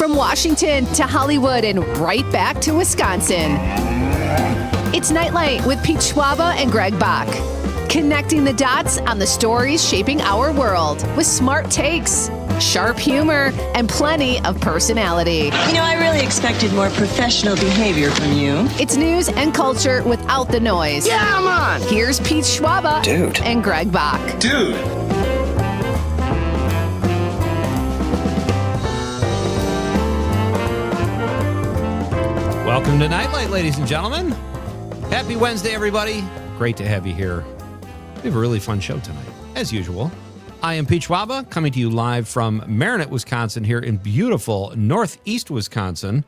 From Washington to Hollywood and right back to Wisconsin. It's Nite Lite with Pete Schwaba and Greg Bach. Connecting the dots on the stories shaping our world with smart takes, sharp humor, and plenty of personality. You know, I really expected more professional behavior from you. It's news and culture without the noise. Yeah, I'm on. Here's Pete Schwaba and Greg Bach. Dude. Welcome to Nite Lite, ladies and gentlemen. Happy Wednesday, everybody. Great to have you here. We have a really fun show tonight, as usual. I am Pete Schwaba, coming to you live from Marinette, Wisconsin, here in beautiful northeast Wisconsin.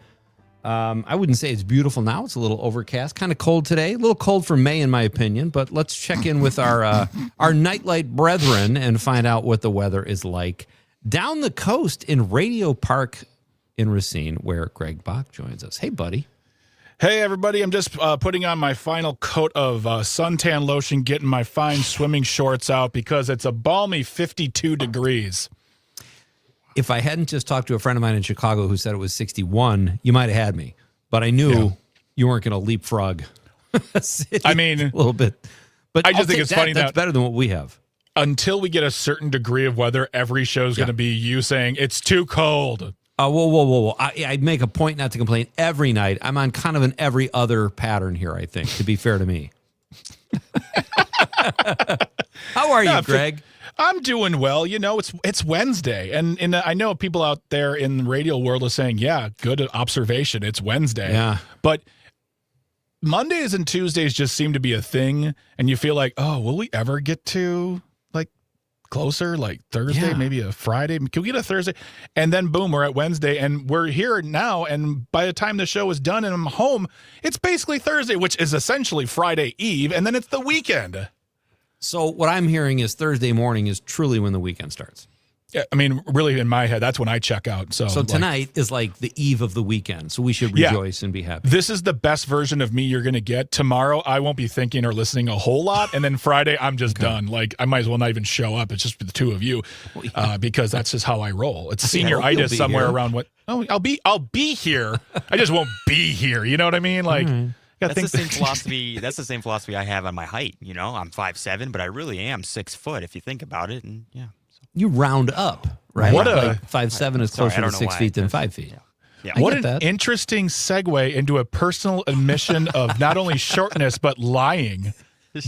I wouldn't say it's beautiful now. It's a little overcast, kind of cold today. A little cold for May, in my opinion. But let's check in with our Nite Lite brethren and find out what the weather is like down the coast in Radio Park in Racine, where Greg Bach joins us. Hey, buddy. Hey, everybody. I'm just putting on my final coat of suntan lotion, getting my fine swimming shorts out because it's a balmy 52 degrees. If I hadn't just talked to a friend of mine in Chicago who said it was 61, you might have had me. But I knew you weren't going to leapfrog. I mean, a little bit. But I just think it's funny that's better than what we have. Until we get a certain degree of weather, every show is going to be you saying, it's too cold. Whoa. I make a point not to complain every night. I'm on kind of an every other pattern here, I think, to be fair to me. How are you, Greg? I'm doing well. You know, it's Wednesday. And I know people out there in the radio world are saying, yeah, good observation. It's Wednesday. Yeah. But Mondays and Tuesdays just seem to be a thing. And you feel like, oh, will we ever get to closer, like Thursday, maybe a Friday? Can we get a Thursday? And then boom, we're at Wednesday and we're here now. And by the time the show is done and I'm home, it's basically Thursday, which is essentially Friday Eve. And then it's the weekend. So what I'm hearing is Thursday morning is truly when the weekend starts. Yeah, I mean, really in my head, that's when I check out. So tonight is like the eve of the weekend. So we should rejoice and be happy. This is the best version of me you're going to get. Tomorrow, I won't be thinking or listening a whole lot. And then Friday, I'm just done. Like, I might as well not even show up. It's just the two of you because that's just how I roll. It's senioritis somewhere around what? Oh, I'll be here. I just won't be here. You know what I mean? Like, that's the same philosophy. That's the same philosophy I have on my height. You know, I'm 5'7", but I really am 6 foot if you think about it. And you round up, right? What like 5'7" is closer to 6 feet than 5 feet. Yeah. What an interesting segue into a personal admission of not only shortness but lying.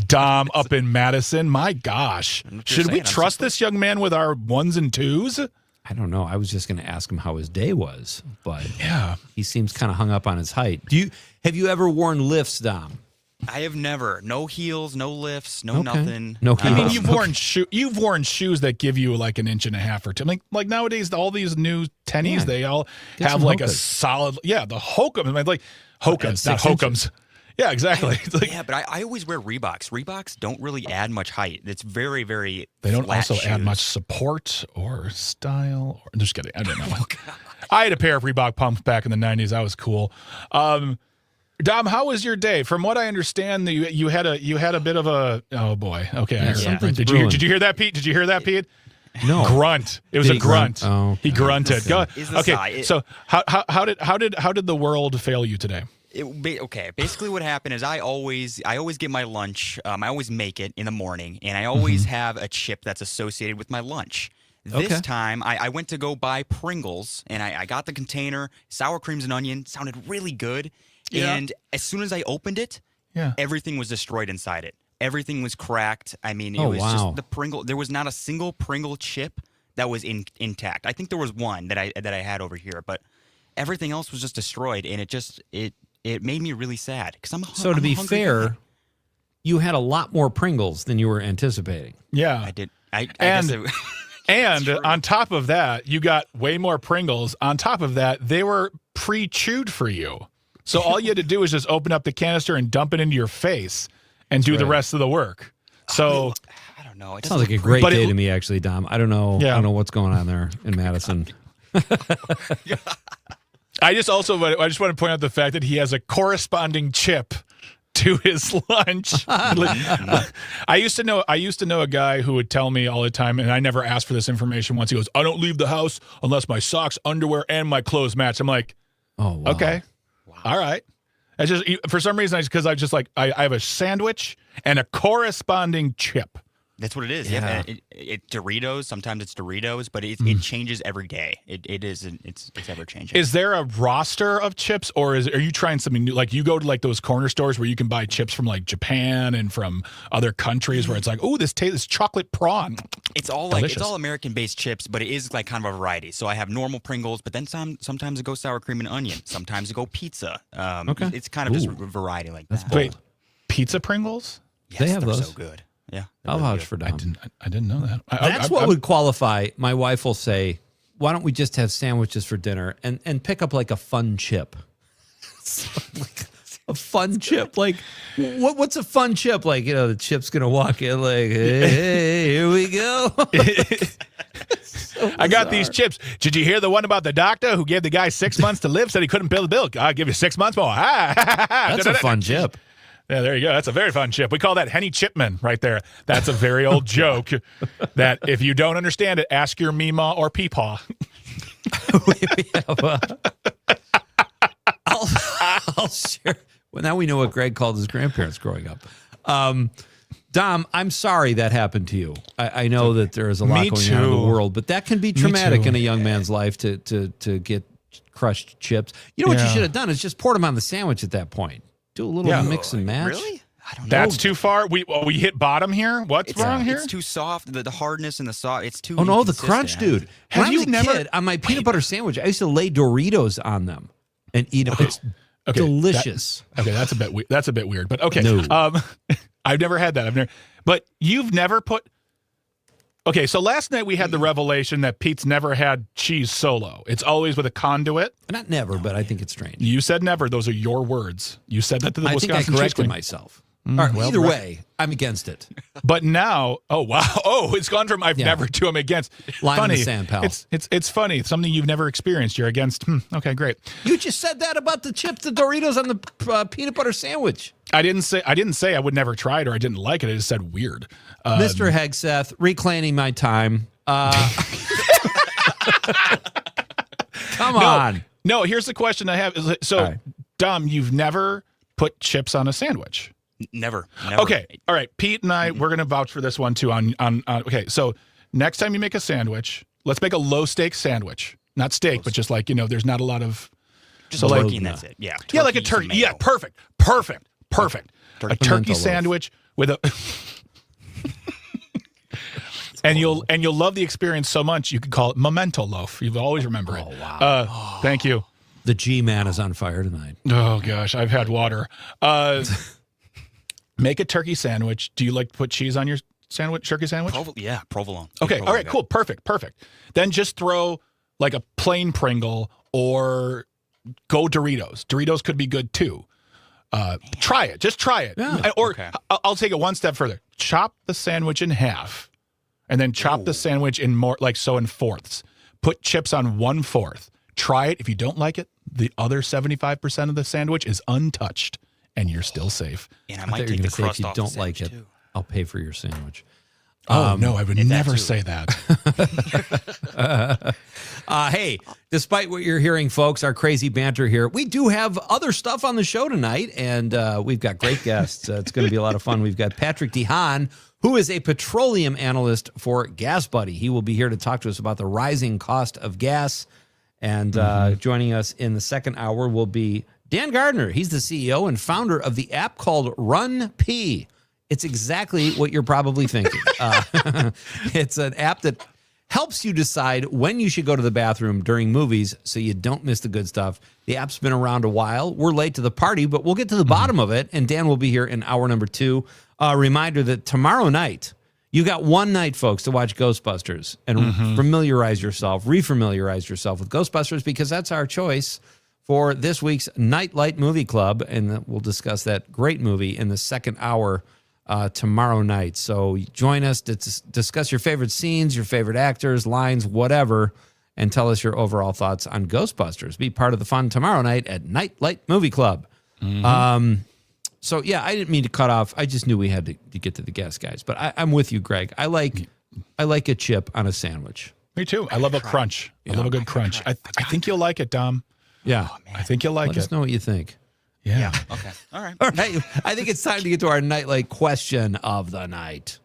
Dom up in Madison. My gosh. Should we trust this young man with our ones and twos? I don't know. I was just going to ask him how his day was, but he seems kind of hung up on his height. Have you ever worn lifts, Dom? I have never. No heels, no lifts, nothing. No heels. I mean, you've worn shoes that give you like an inch and a half or two. Like nowadays, all these new tennies, they all have like a solid, the hokum. I mean, like Hokums, not Hokums. Yeah, exactly. But I always wear Reeboks. Reeboks don't really add much height. It's very, very They don't flat also shoes. add much support or style. I'm just kidding. I don't know. I had a pair of Reebok pumps back in the 90s. I was cool. Dom, how was your day? From what I understand, you had a bit of a boy. Okay, I heard that. Did you hear that, Pete? Did you hear that, Pete? No. Grunt. It was a grunt. Oh, he grunted. Go. Okay. So how did the world fail you today? Basically what happened is I always get my lunch. I always make it in the morning, and I always have a chip that's associated with my lunch. This time, I went to go buy Pringles, and I got the container, sour creams and onion. Sounded really good. Yeah. And as soon as I opened it, everything was destroyed inside it. Everything was cracked. I mean, it was just the Pringle. There was not a single Pringle chip that was intact. I think there was one that I had over here, but everything else was just destroyed, and it made me really sad because I'm to be fair, you had a lot more Pringles than you were anticipating. Yeah, I did. And on top of that, you got way more Pringles. On top of that, they were pre-chewed for you. So all you had to do was just open up the canister and dump it into your face and do the rest of the work. So I don't know. It sounds like a great day to me, actually, Dom. I don't know. I don't know what's going on there in Madison. I just want to point out the fact that he has a corresponding chip to his lunch. I used to know a guy who would tell me all the time, and I never asked for this information once. He goes, "I don't leave the house unless my socks, underwear, and my clothes match." I'm like, Oh, wow. okay, all right. I just for some reason because I have a sandwich and a corresponding chip. That's what it is. Yeah. It Doritos. Sometimes it's Doritos, but it changes every day. It's ever changing. Is there a roster of chips, or are you trying something new? Like you go to like those corner stores where you can buy chips from like Japan and from other countries where it's like, oh, this chocolate prawn. It's all delicious. it's all American-based chips, but it is like kind of a variety. So I have normal Pringles, but then sometimes it goes sour cream and onion. Sometimes it go pizza. Okay. It's kind of just a variety like that. Wait, pizza Pringles? Yes, They have they're those. so good. Yeah, I'll vouch for I Dom. didn't know that. That's what would qualify. My wife will say, "Why don't we just have sandwiches for dinner and pick up like a fun chip?" A fun chip, like what's a fun chip? Like, the chip's gonna walk in like, "Hey, here we go." I got these chips. Did you hear the one about the doctor who gave the guy 6 months to live? Said he couldn't pay the bill. I'll give you 6 months more. That's a fun chip. Yeah, there you go. That's a very fun chip. We call that Henny Chipman right there. That's a very old joke that if you don't understand it, ask your Meemaw or Peepaw. I'll share. Well, now we know what Greg called his grandparents growing up. Dom, I'm sorry that happened to you. I know that there is a lot Me going on in the too. world, but that can be traumatic too. in a young man's life to get crushed chips. You know what you Yeah. should have done is just poured them on the sandwich at that point. Do a little Yeah. mix and match. Really? I don't know. That's too far. We hit bottom here. What's wrong here? It's too soft. The hardness and the soft. It's too. Oh no, the inconsistent. crunch, dude. Have When I you was a never- kid, on my peanut butter sandwich, I used to lay Doritos on them and eat them. It's Okay, delicious. Okay, that's a bit weird. That's a bit weird, but okay. No. I've never had that. But you've never put. Okay, so last night we had the revelation that Pete's never had cheese solo. It's always with a conduit. Not never, but I think it's strange. You said never. Those are your words. You said that to the I think I Wisconsin Cheese corrected Queen. myself. All right, well, either right. way, I'm against it. But now, oh wow, it's gone from I've Yeah. never to I'm against. Line in funny, the sand, pal. It's funny. Something you've never experienced. You're against. Okay, great. You just said that about the chips, the Doritos on the peanut butter sandwich. I didn't say I would never try it or I didn't like it. I just said weird. Mr. Hegseth, reclaiming my time. Come on. No, here's the question I have. So, All right. Dom, you've never put chips on a sandwich. Never. Never. Okay. All right. Pete and I, we're going to vouch for this one too. Okay. So next time you make a sandwich, let's make a low stakes sandwich. Not steak, but just like, there's not a lot of. Just So, a like- turkey and that's it. Yeah. Yeah, like a Turkey, turkey. some Yeah, mayo. perfect. A Pimento turkey loaf. sandwich with a. And you'll love the experience so much you could call it memento loaf. You'll always remember it. Oh, wow. Thank you. The G-Man is on fire tonight. Oh gosh, I've had water. Make a turkey sandwich. Do you like to put cheese on your sandwich? Turkey sandwich? Yeah, provolone. Okay. Provolone All right. guy. Cool. Perfect. Then just throw like a plain Pringle or go Doritos. Doritos could be good too. Try it. Just try it. Yeah. Or Okay. I'll take it one step further. Chop the sandwich in half, and then chop the sandwich in more in fourths. Put chips on 1/4. Try it. If you don't like it, the other 75% of the sandwich is untouched, and you're still safe. And I I might thought you take were the going to say if crust you off don't the like it, sandwich, too. I'll pay for your sandwich. Oh no, I would and that never too. say that. Hey, despite what you're hearing, folks, our crazy banter here, we do have other stuff on the show tonight, and we've got great guests. It's going to be a lot of fun. We've got Patrick DeHaan, who is a petroleum analyst for Gas Buddy. He will be here to talk to us about the rising cost of gas. And joining us in the second hour will be Dan Gardner. He's the CEO and founder of the app called Run P. It's exactly what you're probably thinking. It's an app that helps you decide when you should go to the bathroom during movies so you don't miss the good stuff. The app's been around a while. We're late to the party, but we'll get to the bottom of it, and Dan will be here in hour number 2. Reminder that tomorrow night, you got one night, folks, to watch Ghostbusters and refamiliarize yourself with Ghostbusters, because that's our choice for this week's Nite Lite Movie Club, and we'll discuss that great movie in the second hour tomorrow night. So join us to discuss your favorite scenes, your favorite actors, lines, whatever, and tell us your overall thoughts on Ghostbusters. Be part of the fun tomorrow night at Nite Lite Movie Club. So, yeah, I didn't mean to cut off. I just knew we had to get to the guest guys. But I'm with you, Greg. I like a chip on a sandwich. Me too. I love a crunch. I love a good crunch. I think you'll like it, Dom. Yeah. I think you'll like Let it. us know what you think. Yeah. Okay. All right. All right. I think it's time to get to our nightlight question of the night.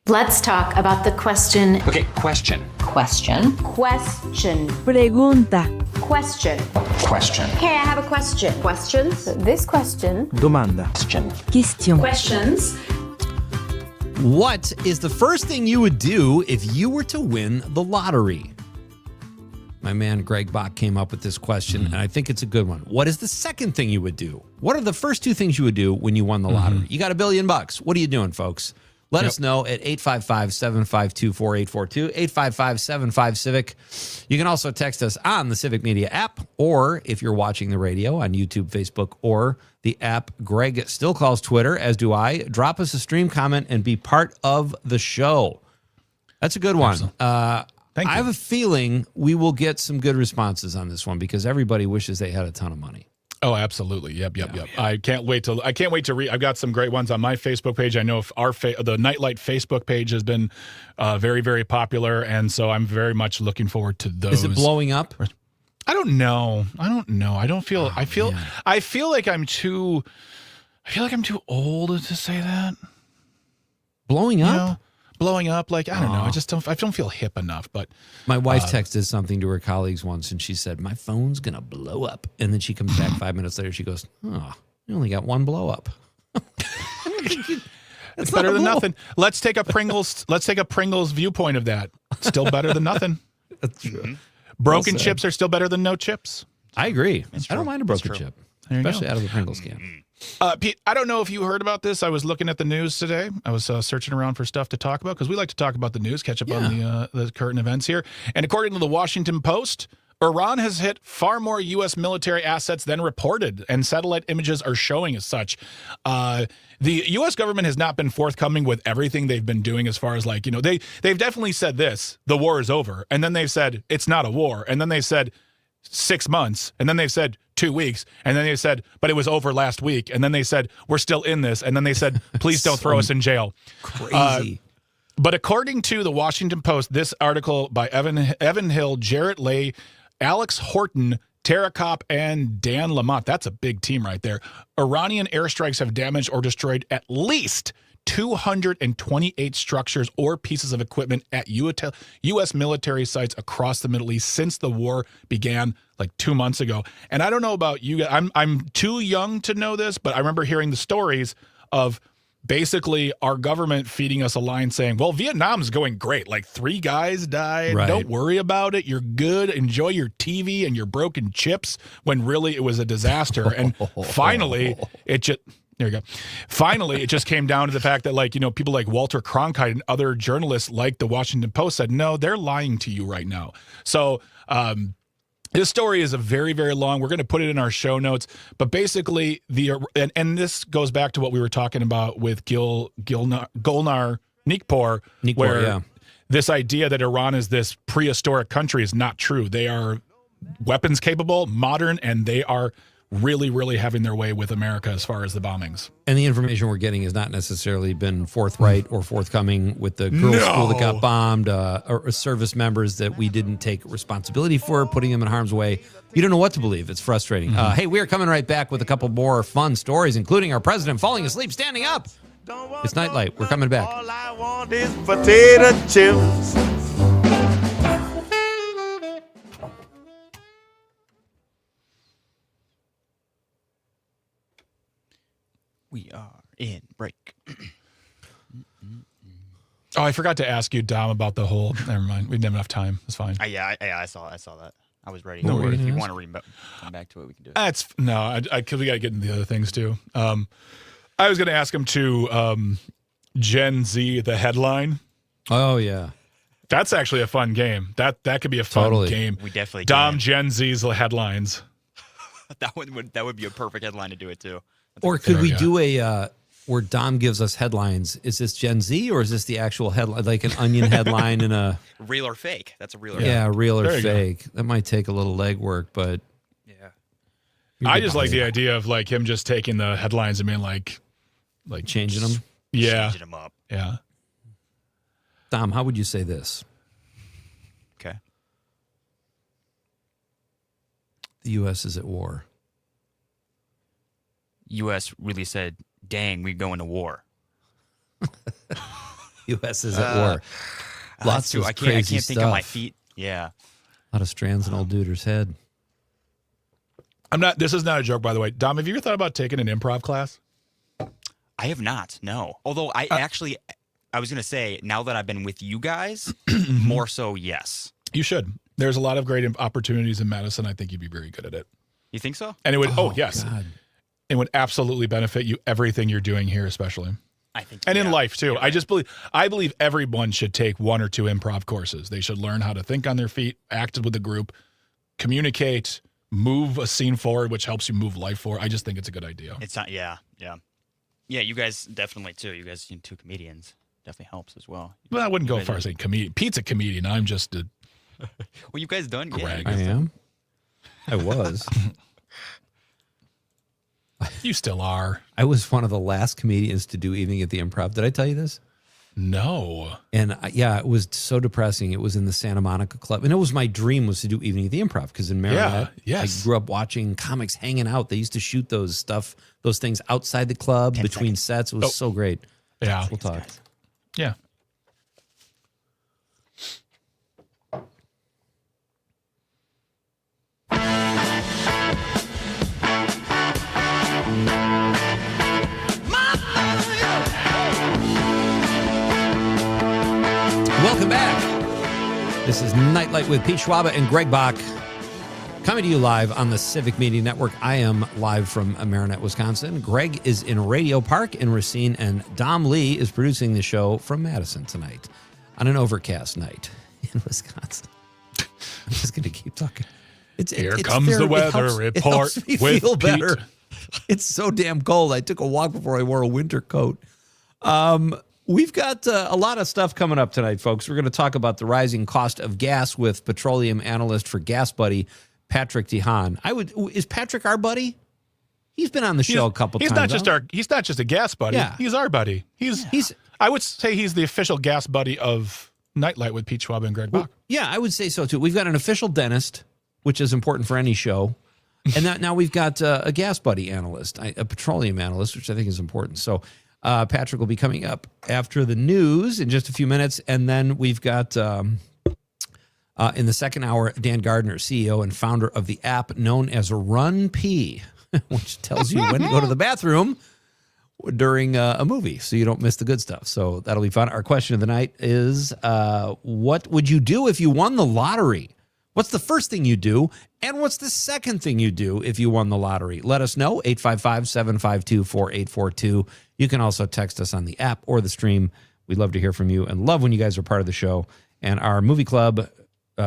Let's talk about the question. Okay, question. Question. Pregunta. Question. Question. Hey, I have a question. Questions? This question. Domanda. Question. Question. Questions. What is the first thing you would do if you were to win the lottery? My man Greg Bach came up with this question, and I think it's a good one. What is the second thing you would do? What are the first two things you would do when you won the lottery? You got $1 billion. What are you doing, folks? Let us know at 855-752-4842, 855-75-CIVIC. You can also text us on the Civic Media app, or if you're watching the radio on YouTube, Facebook, or the app Greg still calls Twitter, as do I. Drop us a stream comment and be part of the show. That's a good one. Thank you. I have a feeling we will get some good responses on this one because everybody wishes they had a ton of money. Oh, absolutely. Yep. I can't wait to read. I've got some great ones on my Facebook page. I know if the Nite Lite Facebook page has been very, very popular, and so I'm very much looking forward to those. Is it blowing up? I don't know. I don't feel. I feel like I'm too. I feel like I'm too old to say that. Blowing up? Blowing up, like, I don't know. I don't feel hip enough, but my wife texted something to her colleagues once and she said, my phone's going to blow up. And then she comes back 5 minutes later. She goes, oh, you only got one blow up. it's better than nothing. Let's take a Pringles viewpoint of that. Still better than nothing. That's true. Broken chips are still better than no chips. I agree. I don't mind a broken chip, especially go. out of a Pringles can. Pete, I don't know if you heard about this. I was looking at the news today. I was searching around for stuff to talk about because we like to talk about the news, catch up on the current events here. And according to the Washington Post, Iran has hit far more U.S. military assets than reported, and satellite images are showing as such. The U.S. government has not been forthcoming with everything they've been doing as far as they've definitely said this, the war is over. And then they've said it's not a war. And then they said 6 months. And then they've said 2 weeks. And then they said, but it was over last week. And then they said, we're still in this. And then they said, please don't throw us in jail. Crazy. But according to the Washington Post, this article by Evan Hill, Jarrett Lay, Alex Horton, Tara Kopp, and Dan Lamont, that's a big team right there. Iranian airstrikes have damaged or destroyed at least 228 structures or pieces of equipment at U.S. military sites across the Middle East since the war began 2 months ago. And I don't know about you guys. I'm too young to know this, but I remember hearing the stories of basically our government feeding us a line saying, well, Vietnam's going great. 3 guys died. Right. Don't worry about it. You're good. Enjoy your TV and your broken chips, when really it was a disaster. And finally, there you go. Finally, it just came down to the fact that, people like Walter Cronkite and other journalists like the Washington Post said, no, they're lying to you right now. So this story is a very, very long. We're going to put it in our show notes. But basically, and this goes back to what we were talking about with Gulnar Nikpor, where this idea that Iran is this prehistoric country is not true. They are weapons capable, modern, and they are really, really having their way with America as far as the bombings. And the information we're getting has not necessarily been forthright or forthcoming with the girls' school that got bombed, or service members that we didn't take responsibility for, putting them in harm's way. You don't know what to believe. It's frustrating. Hey, we are coming right back with a couple more fun stories, including our president falling asleep standing up. It's Nite Lite. We're coming back. All I want is potato chips. We are in break. Oh, I forgot to ask you, Dom, about the whole. Never mind. We didn't have enough time. It's fine. I saw that. I was ready. No worries. If you want to come back to it, we can do it. Because we got to get into the other things too. I was going to ask him to Gen Z the headline. Oh yeah, that's actually a fun game. That could be a fun game. We definitely Dom can. Gen Z's the headlines. that would be a perfect headline to do it too. Or could we do a where Dom gives us headlines? Is this Gen Z or is this the actual headline, like an Onion headline and a real or fake? That's a real or real or There you fake. That might take a little legwork, but I just like the idea of like him just taking the headlines and being like changing them. Yeah. Changing them up. Yeah. Dom, how would you say this? Okay. The U.S. is at war. U.S. really said, "Dang, we going to war." U.S. is at war. Lots of I crazy can't think on my stuff. feet. Yeah. A lot of strands in old Duder's head. This is not a joke, by the way. Dom, have you ever thought about taking an improv class? I have not, no. Although I was going to say, now that I've been with you guys, more so, yes. You should. There's a lot of great opportunities in Madison. I think you'd be very good at it. You think so? And it would, yes. God. It would absolutely benefit you, everything you're doing here, especially. I think, and in life, too. I believe everyone should take 1 or 2 improv courses. They should learn how to think on their feet, act with a group, communicate, move a scene forward, which helps you move life forward. I just think it's a good idea. It's not, yeah. Yeah, you guys definitely, too. You guys, 2 comedians, definitely helps as well. Well, I wouldn't go as far as saying comedian. Pete's a comedian. I'm just a... Well, you guys done? Greg. Yeah, I am. I was. You still are. I was one of the last comedians to do Evening at the Improv. Did I tell you this? No. And it was so depressing. It was in the Santa Monica Club. And it was my dream was to do Evening at the Improv because in Maryland, I grew up watching comics hanging out. They used to shoot those things outside the club between sets. It was so great. Yeah. We'll talk. Guys. Yeah. Welcome back. This is Nite Lite with Pete Schwaba and Greg Bach. Coming to you live on the Civic Media Network. I am live from Marinette, Wisconsin. Greg is in Radio Park in Racine, and Dom Lee is producing the show from Madison tonight on an overcast night in Wisconsin. I'm just going to keep talking. Here comes the weather report. It helps me with feel Pete. better. It's so damn cold. I took a walk before I wore a winter coat. We've got a lot of stuff coming up tonight, folks. We're going to talk about the rising cost of gas with petroleum analyst for Gas Buddy, Patrick DeHaan. Is Patrick our buddy? He's been on the show a couple times. He's not just a gas buddy. Yeah. He's our buddy. I would say he's the official gas buddy of Nite Lite with Pete Schwaba and Greg Bach. Yeah, I would say so too. We've got an official dentist, which is important for any show. And now we've got a gas buddy analyst, a petroleum analyst, which I think is important. So Patrick will be coming up after the news in just a few minutes. And then we've got, in the second hour, Dan Gardner, CEO and founder of the app known as Run Pee, which tells you when to go to the bathroom during a movie so you don't miss the good stuff. So that'll be fun. Our question of the night is, what would you do if you won the lottery? What's the first thing you do? And what's the second thing you do if you won the lottery? Let us know, 855-752-4842. You can also text us on the app or the stream. We'd love to hear from you and love when you guys are part of the show. And our movie club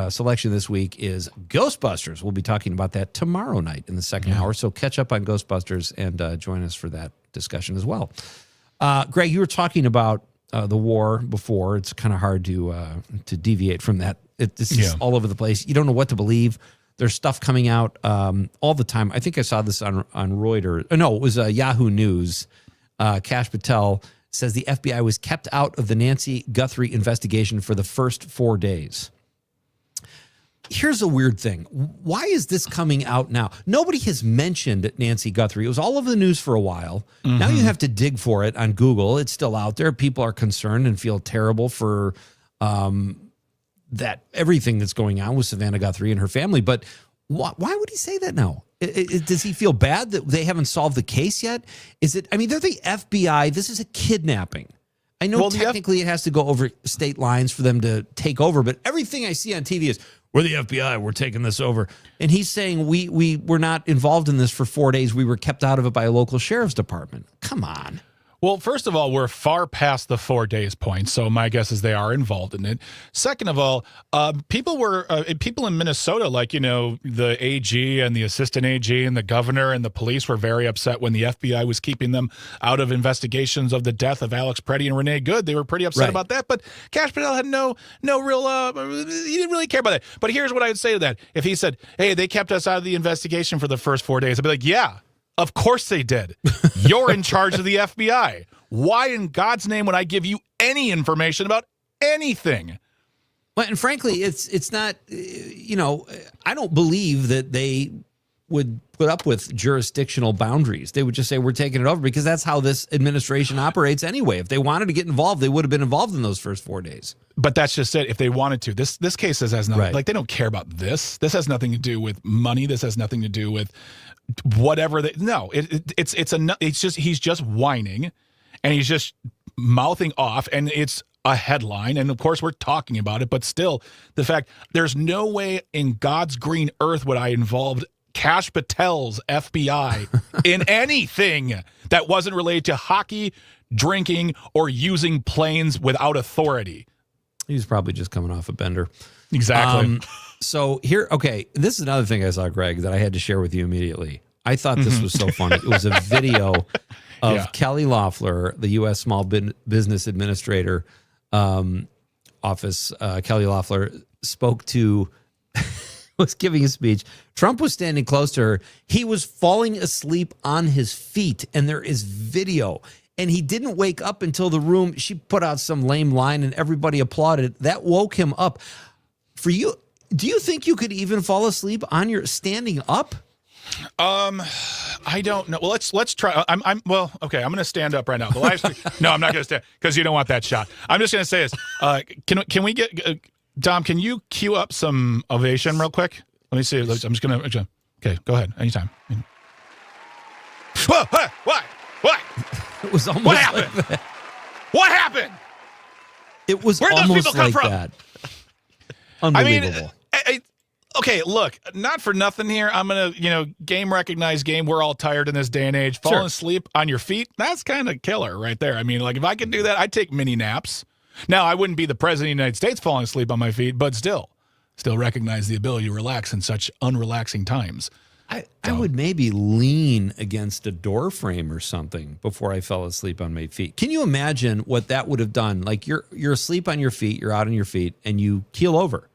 selection this week is Ghostbusters. We'll be talking about that tomorrow night in the second hour. So catch up on Ghostbusters and join us for that discussion as well. Greg, you were talking about the war before. It's kind of hard to deviate from that. This is all over the place. You don't know what to believe. There's stuff coming out all the time. I think I saw this on Reuters. No, it was Yahoo News. Kash Patel says the FBI was kept out of the Nancy Guthrie investigation for the first 4 days. Here's a weird thing. Why is this coming out now? Nobody has mentioned Nancy Guthrie. It was all over the news for a while. Mm-hmm. Now you have to dig for it on Google. It's still out there. People are concerned and feel terrible for that everything that's going on with Savannah Guthrie and her family. But why would he say that now? Does he feel bad that they haven't solved the case yet? They're the FBI. This is a kidnapping. I know technically it has to go over state lines for them to take over, but everything I see on TV is, we're the FBI, we're taking this over. And he's saying we were not involved in this for 4 days. We were kept out of it by a local sheriff's department. Come on. Well, first of all, we're far past the 4 days point, so my guess is they are involved in it. Second of all, people in Minnesota, like, the AG and the assistant AG and the governor and the police were very upset when the FBI was keeping them out of investigations of the death of Alex Preddy and Renee Good. They were pretty upset about that, but Kash Patel had no real, he didn't really care about that. But here's what I would say to that. If he said, hey, they kept us out of the investigation for the first 4 days, I'd be like, yeah. Of course they did. You're in charge of the FBI. Why in God's name would I give you any information about anything? Well, and frankly, it's not, I don't believe that they would put up with jurisdictional boundaries. They would just say, we're taking it over, because that's how this administration operates anyway. If they wanted to get involved, they would have been involved in those first 4 days. But that's just it. If they wanted to, this case has nothing, like, they don't care about this. This has nothing to do with money. This has nothing to do with whatever he's just whining, and he's just mouthing off, and it's a headline, and of course we're talking about it, but still, the fact, there's no way in God's green earth would I involve Kash Patel's FBI in anything that wasn't related to hockey, drinking, or using planes without authority. He's probably just coming off a bender. Exactly. So here, okay, this is another thing I saw, Greg, that I had to share with you immediately. I thought this was so funny. It was a video of Kelly Loeffler, the U.S. Small Business Administrator office. Kelly Loeffler was giving a speech. Trump was standing close to her. He was falling asleep on his feet, and there is video. And he didn't wake up until she put out some lame line, and everybody applauded. That woke him up. For you, do you think you could even fall asleep on your standing up? I don't know. Well, let's try. I'm going to stand up right now. The live stream. No, I'm not going to stand, because you don't want that shot. I'm just going to say this. Can we get Dom? Can you cue up some ovation real quick? Let me see. I'm just going to. Okay, go ahead. Anytime. Whoa, what? It was almost. What happened? Like that. What happened? It was Where'd those almost people come like from? that. Unbelievable. I mean, okay, look, not for nothing here. I'm going to, game recognize game. We're all tired in this day and age. Falling asleep on your feet, that's kind of killer right there. I mean, like, if I could do that, I'd take mini naps. Now, I wouldn't be the president of the United States falling asleep on my feet, but still recognize the ability to relax in such unrelaxing times. I would maybe lean against a door frame or something before I fell asleep on my feet. Can you imagine what that would have done? Like, you're asleep on your feet, you're out on your feet, and you keel over.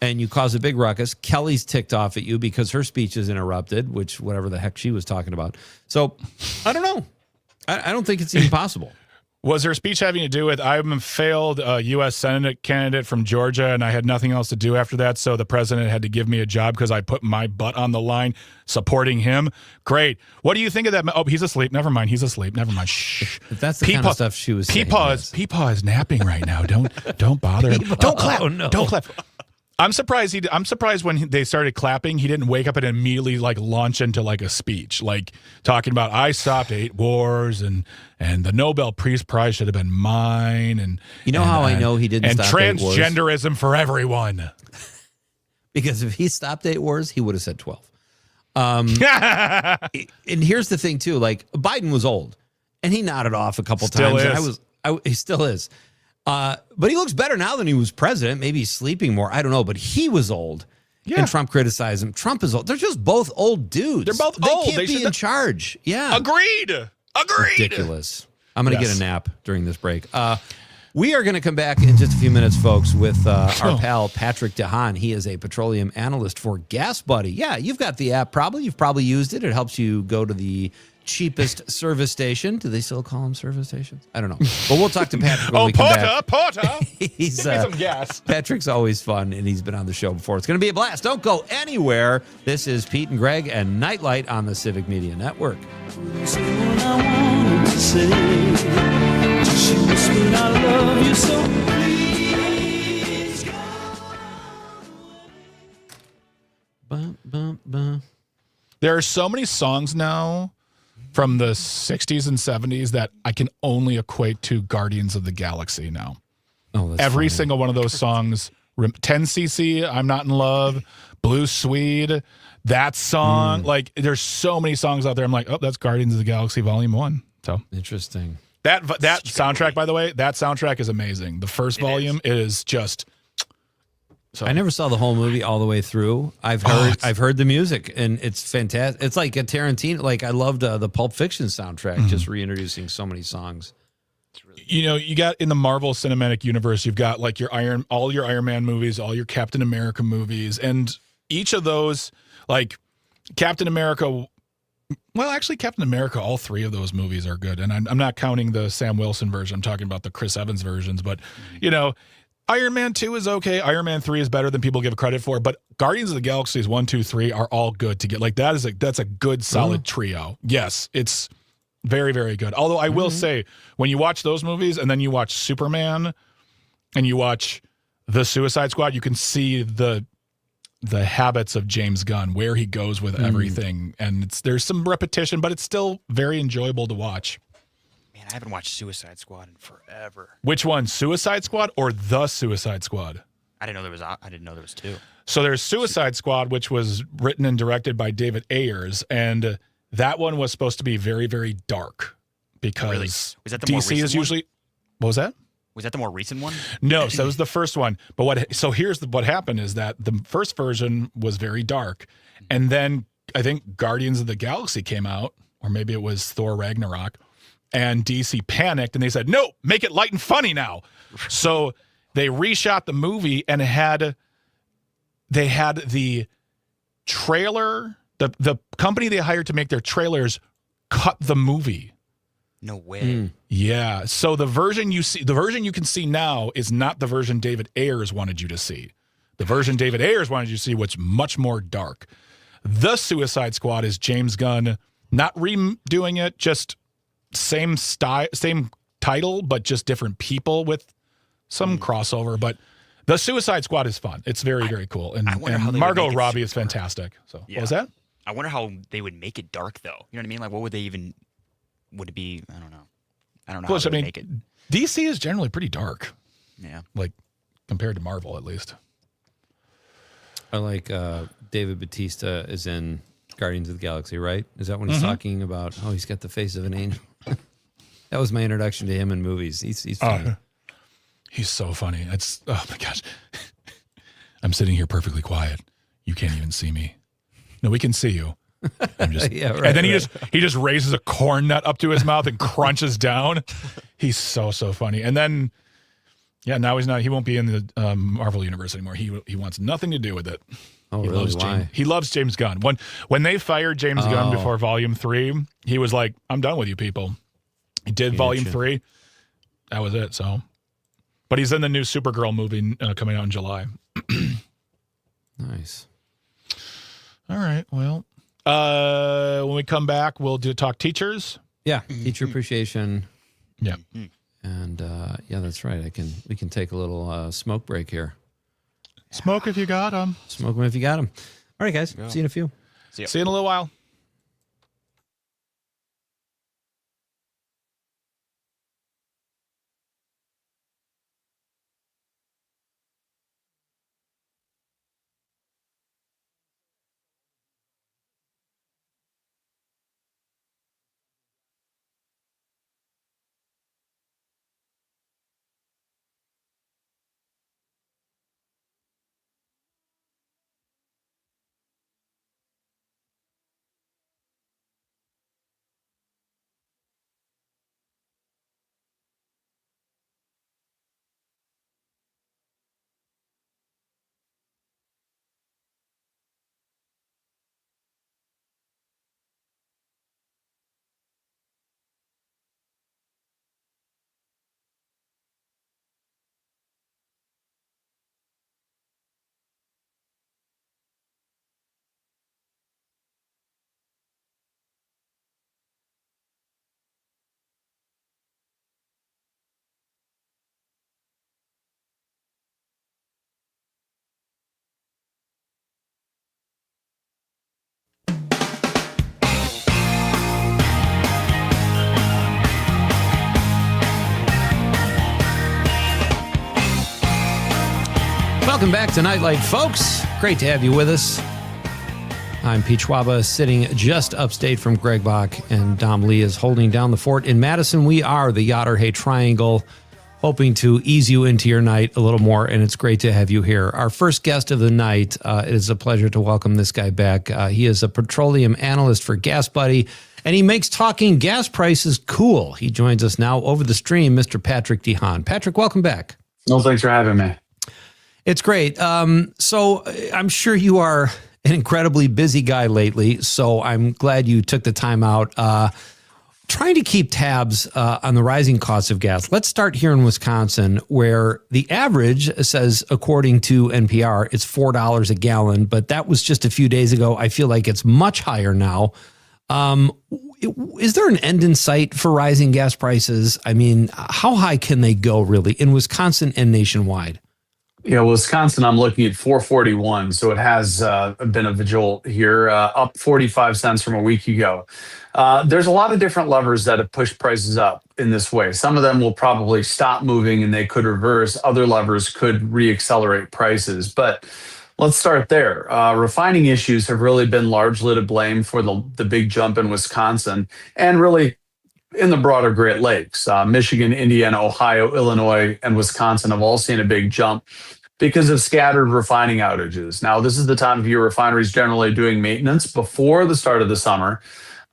And you cause a big ruckus. Kelly's ticked off at you because her speech is interrupted, which whatever the heck she was talking about. So I don't know. I don't think it's even possible. Was her speech having to do with, I'm a failed U.S. Senate candidate from Georgia, and I had nothing else to do after that, so the president had to give me a job because I put my butt on the line supporting him? Great. What do you think of that? Oh, he's asleep. Never mind. He's asleep. Never mind. Shh. If that's the kind of stuff she was saying. Peepaw is napping right now. Don't bother him. Don't clap. Oh, no. Don't clap. I'm surprised when they started clapping, he didn't wake up and immediately launch into a speech, talking about, I stopped 8 wars and the Nobel Peace Prize should have been mine, and I know he didn't stop 8 wars? And transgenderism for everyone. Because if he stopped 8 wars, he would have said 12. And here's the thing too, Biden was old, and he nodded off a couple times. And he still is. But he looks better now than he was president. Maybe he's sleeping more. I don't know. But he was old. Yeah. And Trump criticized him. Trump is old. They're just both old dudes. They're both old. They can't be in charge. Yeah. Agreed. Ridiculous. I'm going to get a nap during this break. We are going to come back in just a few minutes, folks, with our pal Patrick DeHaan. He is a petroleum analyst for Gas Buddy. Yeah, you've got the app probably. You've probably used it. It helps you go to the cheapest service station. Do they still call them service stations? I don't know. But we'll talk to Patrick when we come back. Porter! He's, Give me some gas. Patrick's always fun, and he's been on the show before. It's going to be a blast. Don't go anywhere. This is Pete and Greg and Nite Lite on the Civic Media Network. There are so many songs now from the 60s and 70s that I can only equate to Guardians of the Galaxy now. Oh, that's Every funny. single one of those songs, 10cc, I'm Not in Love, Blue Swede, that song. There's so many songs out there. I'm like, oh, that's Guardians of the Galaxy Volume 1. So Interesting. that soundtrack, by the way, that soundtrack is amazing. The first volume is just. So. I never saw the whole movie all the way through. I've heard the music, and it's fantastic. It's like a Tarantino. Like I loved the Pulp Fiction soundtrack, just reintroducing so many songs. You got in the Marvel Cinematic Universe, you've got like all your Iron Man movies, all your Captain America movies, and each of those, like Captain America. Well, actually, Captain America, all three of those movies are good, and I'm not counting the Sam Wilson version. I'm talking about the Chris Evans versions, but Iron Man 2 is okay. Iron Man 3 is better than people give credit for, but Guardians of the Galaxies 1, 2, 3 are all good to get. Like that's a good solid trio. Yes, it's very, very good. Although I will say, when you watch those movies and then you watch Superman and you watch The Suicide Squad, you can see the habits of James Gunn, where he goes with everything, and there's some repetition, but it's still very enjoyable to watch. Man, I haven't watched Suicide Squad in forever. Which one, Suicide Squad or The Suicide Squad? I didn't know there was two. So there's Suicide Squad, which was written and directed by David Ayers, and that one was supposed to be very, very dark because really? Was that the more DC recent is usually. What was that? Was that the more recent one? No, so that was the first one. But here's what happened is that the first version was very dark, and then I think Guardians of the Galaxy came out, or maybe it was Thor Ragnarok, and DC panicked and they said, "No, make it light and funny now." So they reshot the movie and they had the trailer. The company they hired to make their trailers cut the movie. No way. Yeah. So the version you can see now is not the version David Ayers wanted you to see. The version David Ayers wanted you to see was much more dark. The Suicide Squad is James Gunn not redoing it, just same style, same title, but just different people with some crossover. But the Suicide Squad is fun. It's very, very cool. And Margot Robbie is fantastic. So What was that? I wonder how they would make it dark, though. You know what I mean? Like, what would they even? Would it be? I don't know. How they would make it. DC is generally pretty dark. Yeah. Like compared to Marvel, at least. I like David Bautista is in Guardians of the Galaxy, right? Is that when he's talking about? Oh, he's got the face of an angel. That was my introduction to him in movies. He's funny. He's so funny. Oh my gosh. I'm sitting here perfectly quiet. You can't even see me. No, we can see you. I'm just, Yeah, right, and then he just raises a corn nut up to his mouth and crunches down. He's so funny. And then, now he won't be in the Marvel universe anymore. He wants nothing to do with it. Oh, He really? loves Why? He loves James Gunn. When they fired James Gunn before Volume 3, he was like, "I'm done with you people." He did Volume 3. That was it. So, but he's in the new Supergirl movie coming out in July. Nice. All right. Well, when we come back, we'll talk teachers. Yeah, teacher appreciation. Yeah. And that's right. We can take a little smoke break here. Smoke if you got them. Smoke them if you got them. All right, guys. See you in a few. See ya. See you in a little while. Welcome back to Nite Lite, folks. Great to have you with us. I'm Pete Schwaba, sitting just upstate from Greg Bach, and Dom Lee is holding down the fort in Madison. We are the Yachter Hay Triangle, hoping to ease you into your night a little more, and it's great to have you here. Our first guest of the night, it is a pleasure to welcome this guy back. He is a petroleum analyst for Gas Buddy, and he makes talking gas prices cool. He joins us now over the stream, Mr. Patrick DeHaan. Patrick, welcome back. No, thanks for having me. It's great. So I'm sure you are an incredibly busy guy lately, so I'm glad you took the time out trying to keep tabs on the rising costs of gas. Let's start here in Wisconsin, where the average says, according to NPR, it's $4 a gallon, but that was just a few days ago. I feel like it's much higher now. Is there an end in sight for rising gas prices? I mean, how high can they go really in Wisconsin and nationwide? Yeah, Wisconsin, I'm looking at 441. So it has been a vigil here, up 45 cents from a week ago. There's a lot of different levers that have pushed prices up in this way. Some of them will probably stop moving and they could reverse. Other levers could reaccelerate prices. But let's start there. Refining issues have really been largely to blame for the big jump in Wisconsin and really in the broader Great Lakes. Michigan, Indiana, Ohio, Illinois, and Wisconsin have all seen a big jump because of scattered refining outages. Now, this is the time of year refineries generally doing maintenance before the start of the summer.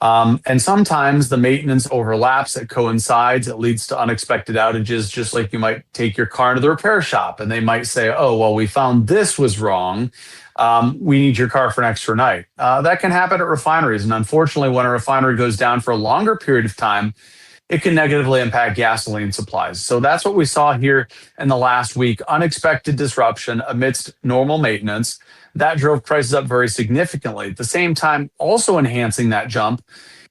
And sometimes the maintenance overlaps, it coincides, it leads to unexpected outages, just like you might take your car into the repair shop and they might say, oh, well, we found this was wrong. We need your car for an extra night. That can happen at refineries. And unfortunately, when a refinery goes down for a longer period of time, it can negatively impact gasoline supplies. So that's what we saw here in the last week. Unexpected disruption amidst normal maintenance. That drove prices up very significantly. At the same time, also enhancing that jump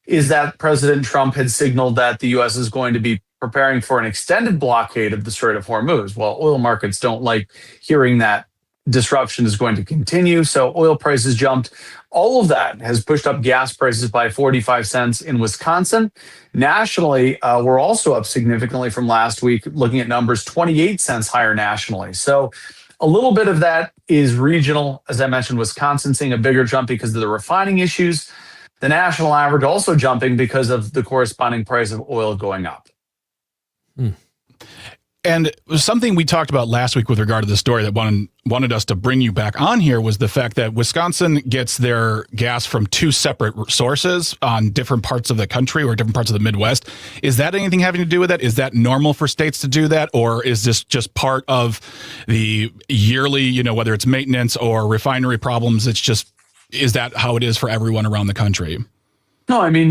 is that President Trump had signaled that the U.S. is going to be preparing for an extended blockade of the Strait of Hormuz. Well, oil markets don't like hearing that disruption is going to continue. So oil prices jumped. All of that has pushed up gas prices by 45 cents in Wisconsin. Nationally, we're also up significantly from last week, looking at numbers 28 cents higher nationally. So a little bit of that is regional. As I mentioned, Wisconsin seeing a bigger jump because of the refining issues. The national average also jumping because of the corresponding price of oil going up. And something we talked about last week with regard to the story that wanted us to bring you back on here was the fact that Wisconsin gets their gas from two separate sources on different parts of the country or different parts of the Midwest. Is that anything having to do with that? Is that normal for states to do that? Or is this just part of the yearly, whether it's maintenance or refinery problems, is that how it is for everyone around the country? No, I mean,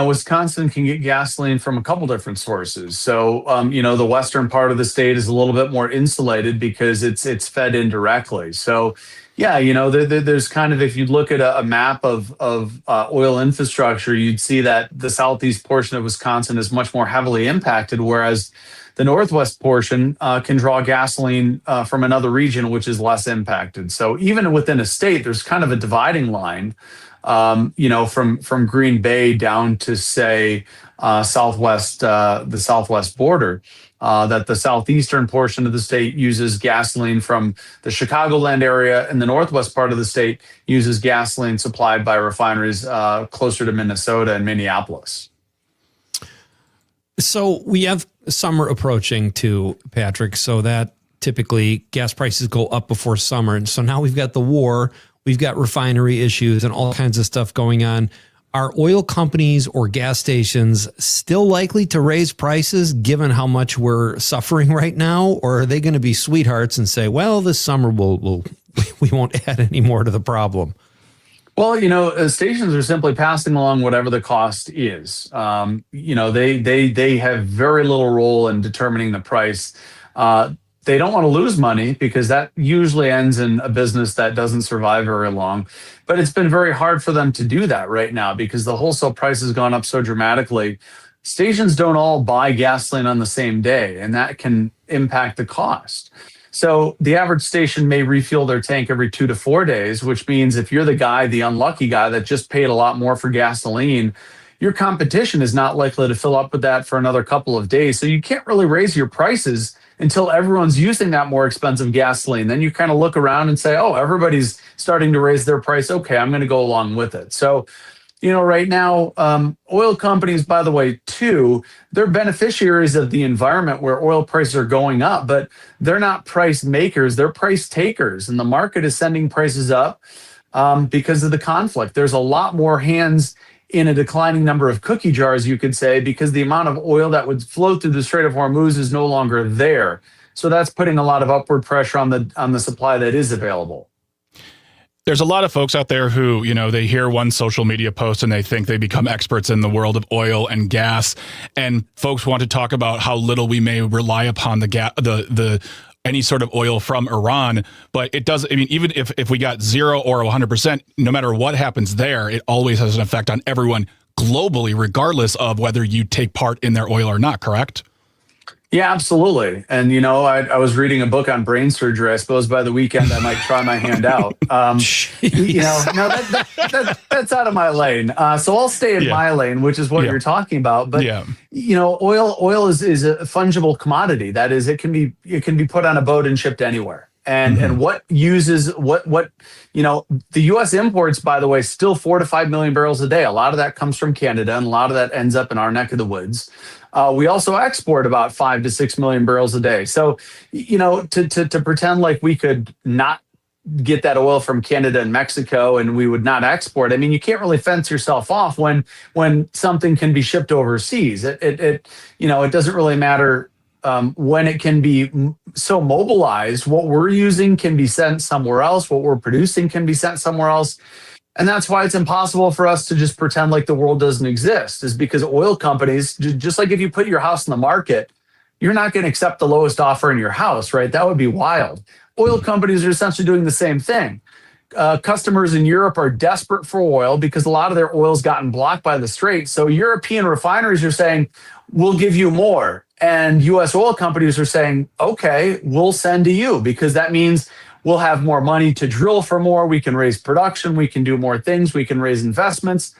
Wisconsin can get gasoline from a couple different sources. So, the western part of the state is a little bit more insulated because it's fed indirectly. So, yeah, there's kind of, if you look at a map of oil infrastructure, you'd see that the southeast portion of Wisconsin is much more heavily impacted, whereas the northwest portion can draw gasoline from another region, which is less impacted. So even within a state, there's kind of a dividing line. From Green Bay down to say the southwest border, that the southeastern portion of the state uses gasoline from the Chicagoland area, and the northwest part of the state uses gasoline supplied by refineries closer to Minnesota and Minneapolis. So we have summer approaching too, Patrick, so that typically gas prices go up before summer. And so now we've got the war. We've got refinery issues and all kinds of stuff going on. Are oil companies or gas stations still likely to raise prices given how much we're suffering right now? Or are they going to be sweethearts and say, well, this summer we won't add any more to the problem? Well, stations are simply passing along whatever the cost is. They have very little role in determining the price. They don't want to lose money because that usually ends in a business that doesn't survive very long. But it's been very hard for them to do that right now because the wholesale price has gone up so dramatically. Stations don't all buy gasoline on the same day, and that can impact the cost. So the average station may refuel their tank every 2 to 4 days, which means if you're the unlucky guy that just paid a lot more for gasoline, your competition is not likely to fill up with that for another couple of days. So you can't really raise your prices until everyone's using that more expensive gasoline. Then you kind of look around and say, oh, everybody's starting to raise their price. Okay, I'm going to go along with it. So, right now, oil companies, by the way, too, they're beneficiaries of the environment where oil prices are going up, but they're not price makers, they're price takers. And the market is sending prices up because of the conflict. There's a lot more hands in a declining number of cookie jars, you could say, because the amount of oil that would flow through the Strait of Hormuz is no longer there. So that's putting a lot of upward pressure on the supply that is available. There's a lot of folks out there who, they hear one social media post and they think they become experts in the world of oil and gas. And folks want to talk about how little we may rely upon any sort of oil from Iran. But it does, even if we got 0 or 100%, no matter what happens there, it always has an effect on everyone globally, regardless of whether you take part in their oil or not, correct? Yeah, absolutely. And, I was reading a book on brain surgery. I suppose by the weekend I might try my hand out. That's out of my lane. So I'll stay in my lane, which is what you're talking about. But, oil is a fungible commodity. That is, it can be put on a boat and shipped anywhere. And what uses what the U.S. imports, by the way, still 4 to 5 million barrels a day. A lot of that comes from Canada, and a lot of that ends up in our neck of the woods. We also export about 5 to 6 million barrels a day. So, to pretend like we could not get that oil from Canada and Mexico and we would not export. You can't really fence yourself off when something can be shipped overseas. It doesn't really matter. When it can be so mobilized, what we're using can be sent somewhere else. What we're producing can be sent somewhere else. And that's why it's impossible for us to just pretend like the world doesn't exist, is because oil companies, just like if you put your house in the market, you're not going to accept the lowest offer in your house, right? That would be wild. Oil companies are essentially doing the same thing. Customers in Europe are desperate for oil because a lot of their oil's gotten blocked by the Strait. So European refineries are saying, we'll give you more. And U.S. oil companies are saying, okay, we'll send to you, because that means we'll have more money to drill for more. We can raise production. We can do more things. We can raise investments.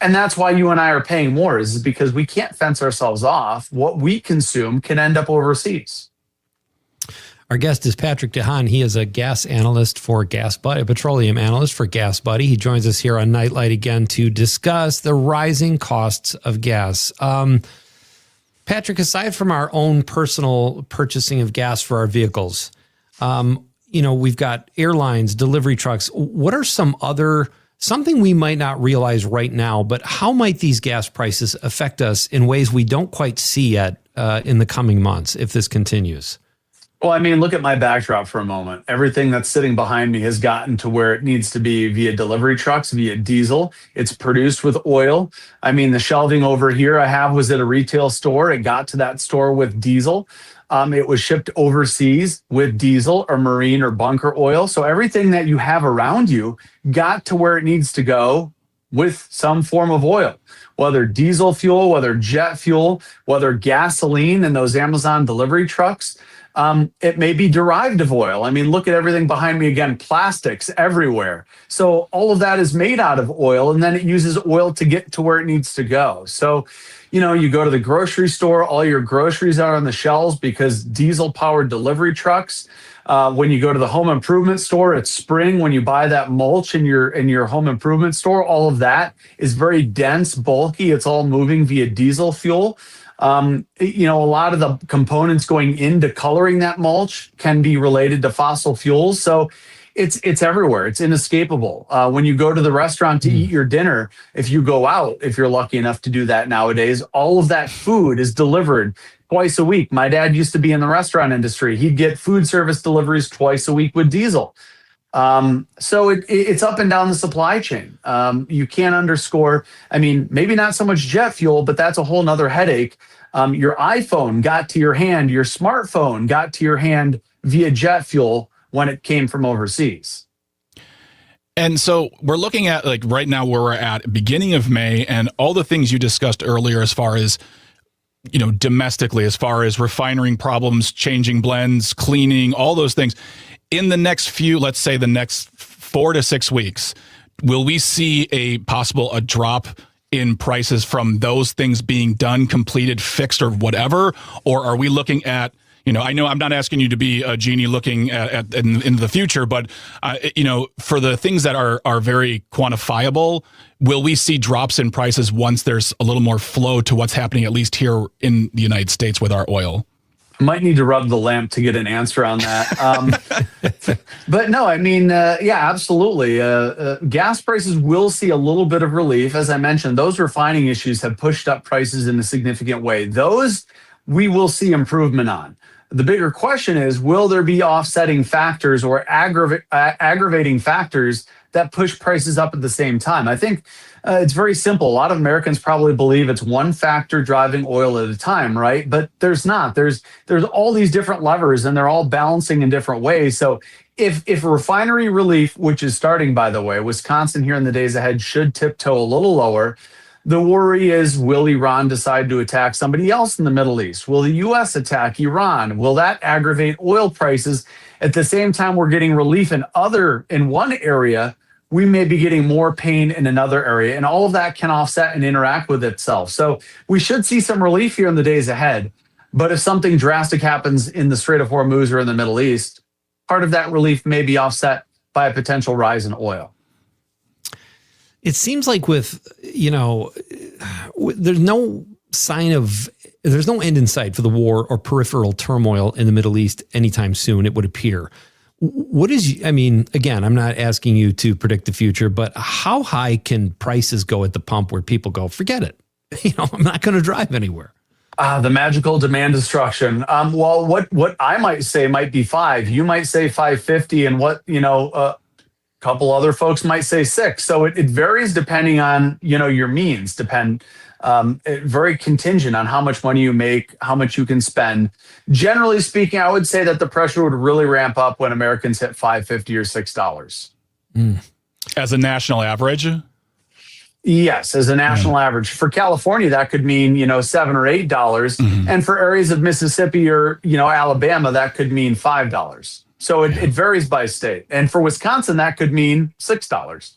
And that's why you and I are paying more, is because we can't fence ourselves off. What we consume can end up overseas. Our guest is Patrick DeHaan. He is a gas analyst for Gas Buddy, a petroleum analyst for Gas Buddy. He joins us here on Nite Lite again to discuss the rising costs of gas. Patrick, aside from our own personal purchasing of gas for our vehicles, we've got airlines, delivery trucks. What are something we might not realize right now, but how might these gas prices affect us in ways we don't quite see yet in the coming months if this continues? Well, look at my backdrop for a moment. Everything that's sitting behind me has gotten to where it needs to be via delivery trucks, via diesel. It's produced with oil. The shelving over here I have was at a retail store. It got to that store with diesel. It was shipped overseas with diesel or marine or bunker oil. So everything that you have around you got to where it needs to go with some form of oil, whether diesel fuel, whether jet fuel, whether gasoline in those Amazon delivery trucks. It may be derived of oil. Look at everything behind me again, plastics everywhere. So all of that is made out of oil, and then it uses oil to get to where it needs to go. So, you go to the grocery store, all your groceries are on the shelves because diesel-powered delivery trucks. When you go to the home improvement store, it's spring. When you buy that mulch in your home improvement store, all of that is very dense, bulky. It's all moving via diesel fuel. A lot of the components going into coloring that mulch can be related to fossil fuels. So it's everywhere. It's inescapable. When you go to the restaurant to eat your dinner, if you go out, if you're lucky enough to do that nowadays, all of that food is delivered twice a week. My dad used to be in the restaurant industry. He'd get food service deliveries twice a week with diesel. So it's up and down the supply chain. You can't underscore, maybe not so much jet fuel, but that's a whole nother headache. Your iPhone got to your hand, your smartphone got to your hand via jet fuel when it came from overseas. And so we're looking at right now where we're at beginning of May, and all the things you discussed earlier as far as domestically, as far as refining problems, changing blends, cleaning, all those things. In the next let's say the next 4 to 6 weeks, will we see a drop in prices from those things being done, completed, fixed, or whatever? Or are we looking at, I know I'm not asking you to be a genie looking into the future, but for the things that are very quantifiable, will we see drops in prices once there's a little more flow to what's happening, at least here in the United States with our oil? Might need to rub the lamp to get an answer on that. But no, I mean, yeah, absolutely. Gas prices will see a little bit of relief. As I mentioned, those refining issues have pushed up prices in a significant way. Those we will see improvement on. The bigger question is, will there be offsetting factors or aggravating factors that push prices up at the same time? I think it's very simple. A lot of Americans probably believe it's one factor driving oil at a time, right? But there's not. There's all these different levers, and they're all balancing in different ways. So if refinery relief, which is starting, by the way, Wisconsin here in the days ahead should tiptoe a little lower. The worry is, will Iran decide to attack somebody else in the Middle East? Will the U.S. attack Iran? Will that aggravate oil prices? At the same time, we're getting relief in one area. We may be getting more pain in another area, and all of that can offset and interact with itself. So we should see some relief here in the days ahead. But if something drastic happens in the Strait of Hormuz or in the Middle East, part of that relief may be offset by a potential rise in oil. It seems like there's no end in sight for the war or peripheral turmoil in the Middle East anytime soon, it would appear. Again, I'm not asking you to predict the future, but how high can prices go at the pump where people go, forget it? I'm not going to drive anywhere. The magical demand destruction. Well, what I might say might be $5. You might say $5.50, and a couple other folks might say $6. So it varies depending on your means. Very contingent on how much money you make, how much you can spend. Generally speaking, I would say that the pressure would really ramp up when Americans hit $5.50 or $6. As a national average? Yes, as a national average. For California, that could mean, $7 or $8. Mm-hmm. And for areas of Mississippi or, Alabama, that could mean $5. So it varies by state. And for Wisconsin, that could mean $6.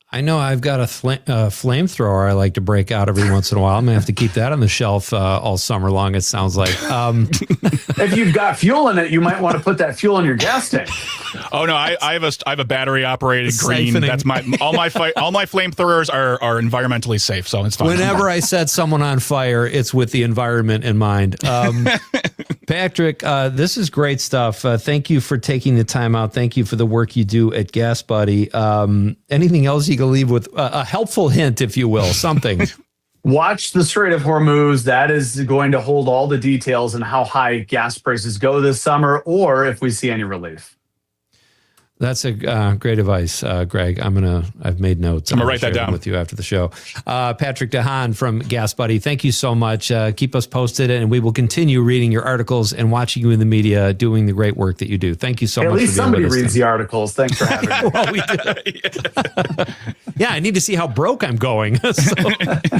I know I've got a flamethrower I like to break out every once in a while. I'm going to have to keep that on the shelf all summer long, it sounds like. If you've got fuel in it, you might want to put that fuel in your gas tank. Oh, no, I have a battery operated green. That's all my flamethrowers are environmentally safe, so it's fine. Whenever I set someone on fire, it's with the environment in mind. Patrick, this is great stuff. Thank you for taking the time out. Thank you for the work you do at Gas Buddy. Anything else you can leave with a helpful hint, if you will, something? Watch the Strait of Hormuz. That is going to hold all the details on how high gas prices go this summer, or if we see any relief. That's a great advice, Greg. I've made notes. I'm going to write that down with you after the show. Patrick DeHaan from Gas Buddy, thank you so much. Keep us posted, and we will continue reading your articles and watching you in the media doing the great work that you do. Thank you so much. At least somebody reads the articles. Thanks for having me. Well, we do. Yeah, I need to see how broke I'm going. So,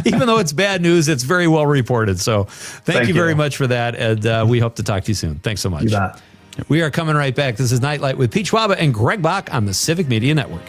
even though it's bad news, it's very well reported. So thank you very much for that, and we hope to talk to you soon. Thanks so much. You bet. We are coming right back. This is Nite Lite with Pete Schwaba and Greg Bach on the Civic Media Network.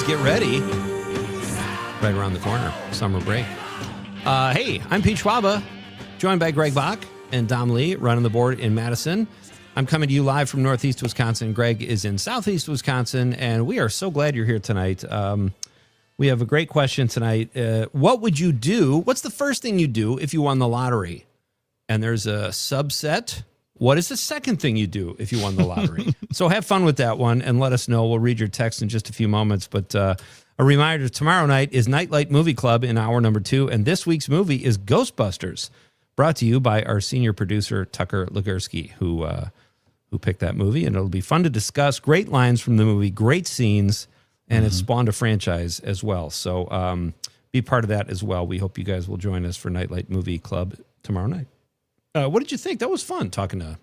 kids get ready. Right around the corner, summer break. Hey, I'm Pete Schwaba, joined by Greg Bach and Dom Lee, running the board in Madison. I'm coming to you live from Northeast Wisconsin. Greg is in Southeast Wisconsin, and we are so glad you're here tonight. We have a great question tonight. What would you do? What's the first thing you do if you won the lottery? And there's a subset. What is the second thing you do if you won the lottery? So have fun with that one and let us know. We'll read your text in just a few moments. But a reminder, tomorrow night is Nite Lite Movie Club in hour number 2. And this week's movie is Ghostbusters, brought to you by our senior producer, Tucker Legursky, who picked that movie. And it'll be fun to discuss. Great lines from the movie, great scenes, and it's spawned a franchise as well. So be part of that as well. We hope you guys will join us for Nite Lite Movie Club tomorrow night. What did you think? That was fun talking to...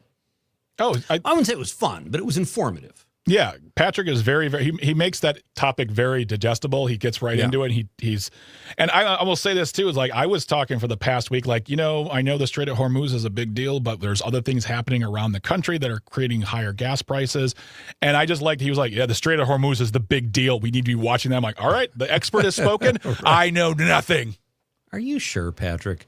I wouldn't say it was fun, but it was informative. Yeah, Patrick is very he makes that topic very digestible. He gets right into it. He's and I will say this too, is like I was talking for the past week, like, I know the Strait of Hormuz is a big deal, but there's other things happening around the country that are creating higher gas prices. And I just liked, he was like, yeah, the Strait of Hormuz is the big deal. We need to be watching that. I'm like, all right, the expert has spoken. Right. I know nothing. Are you sure, Patrick?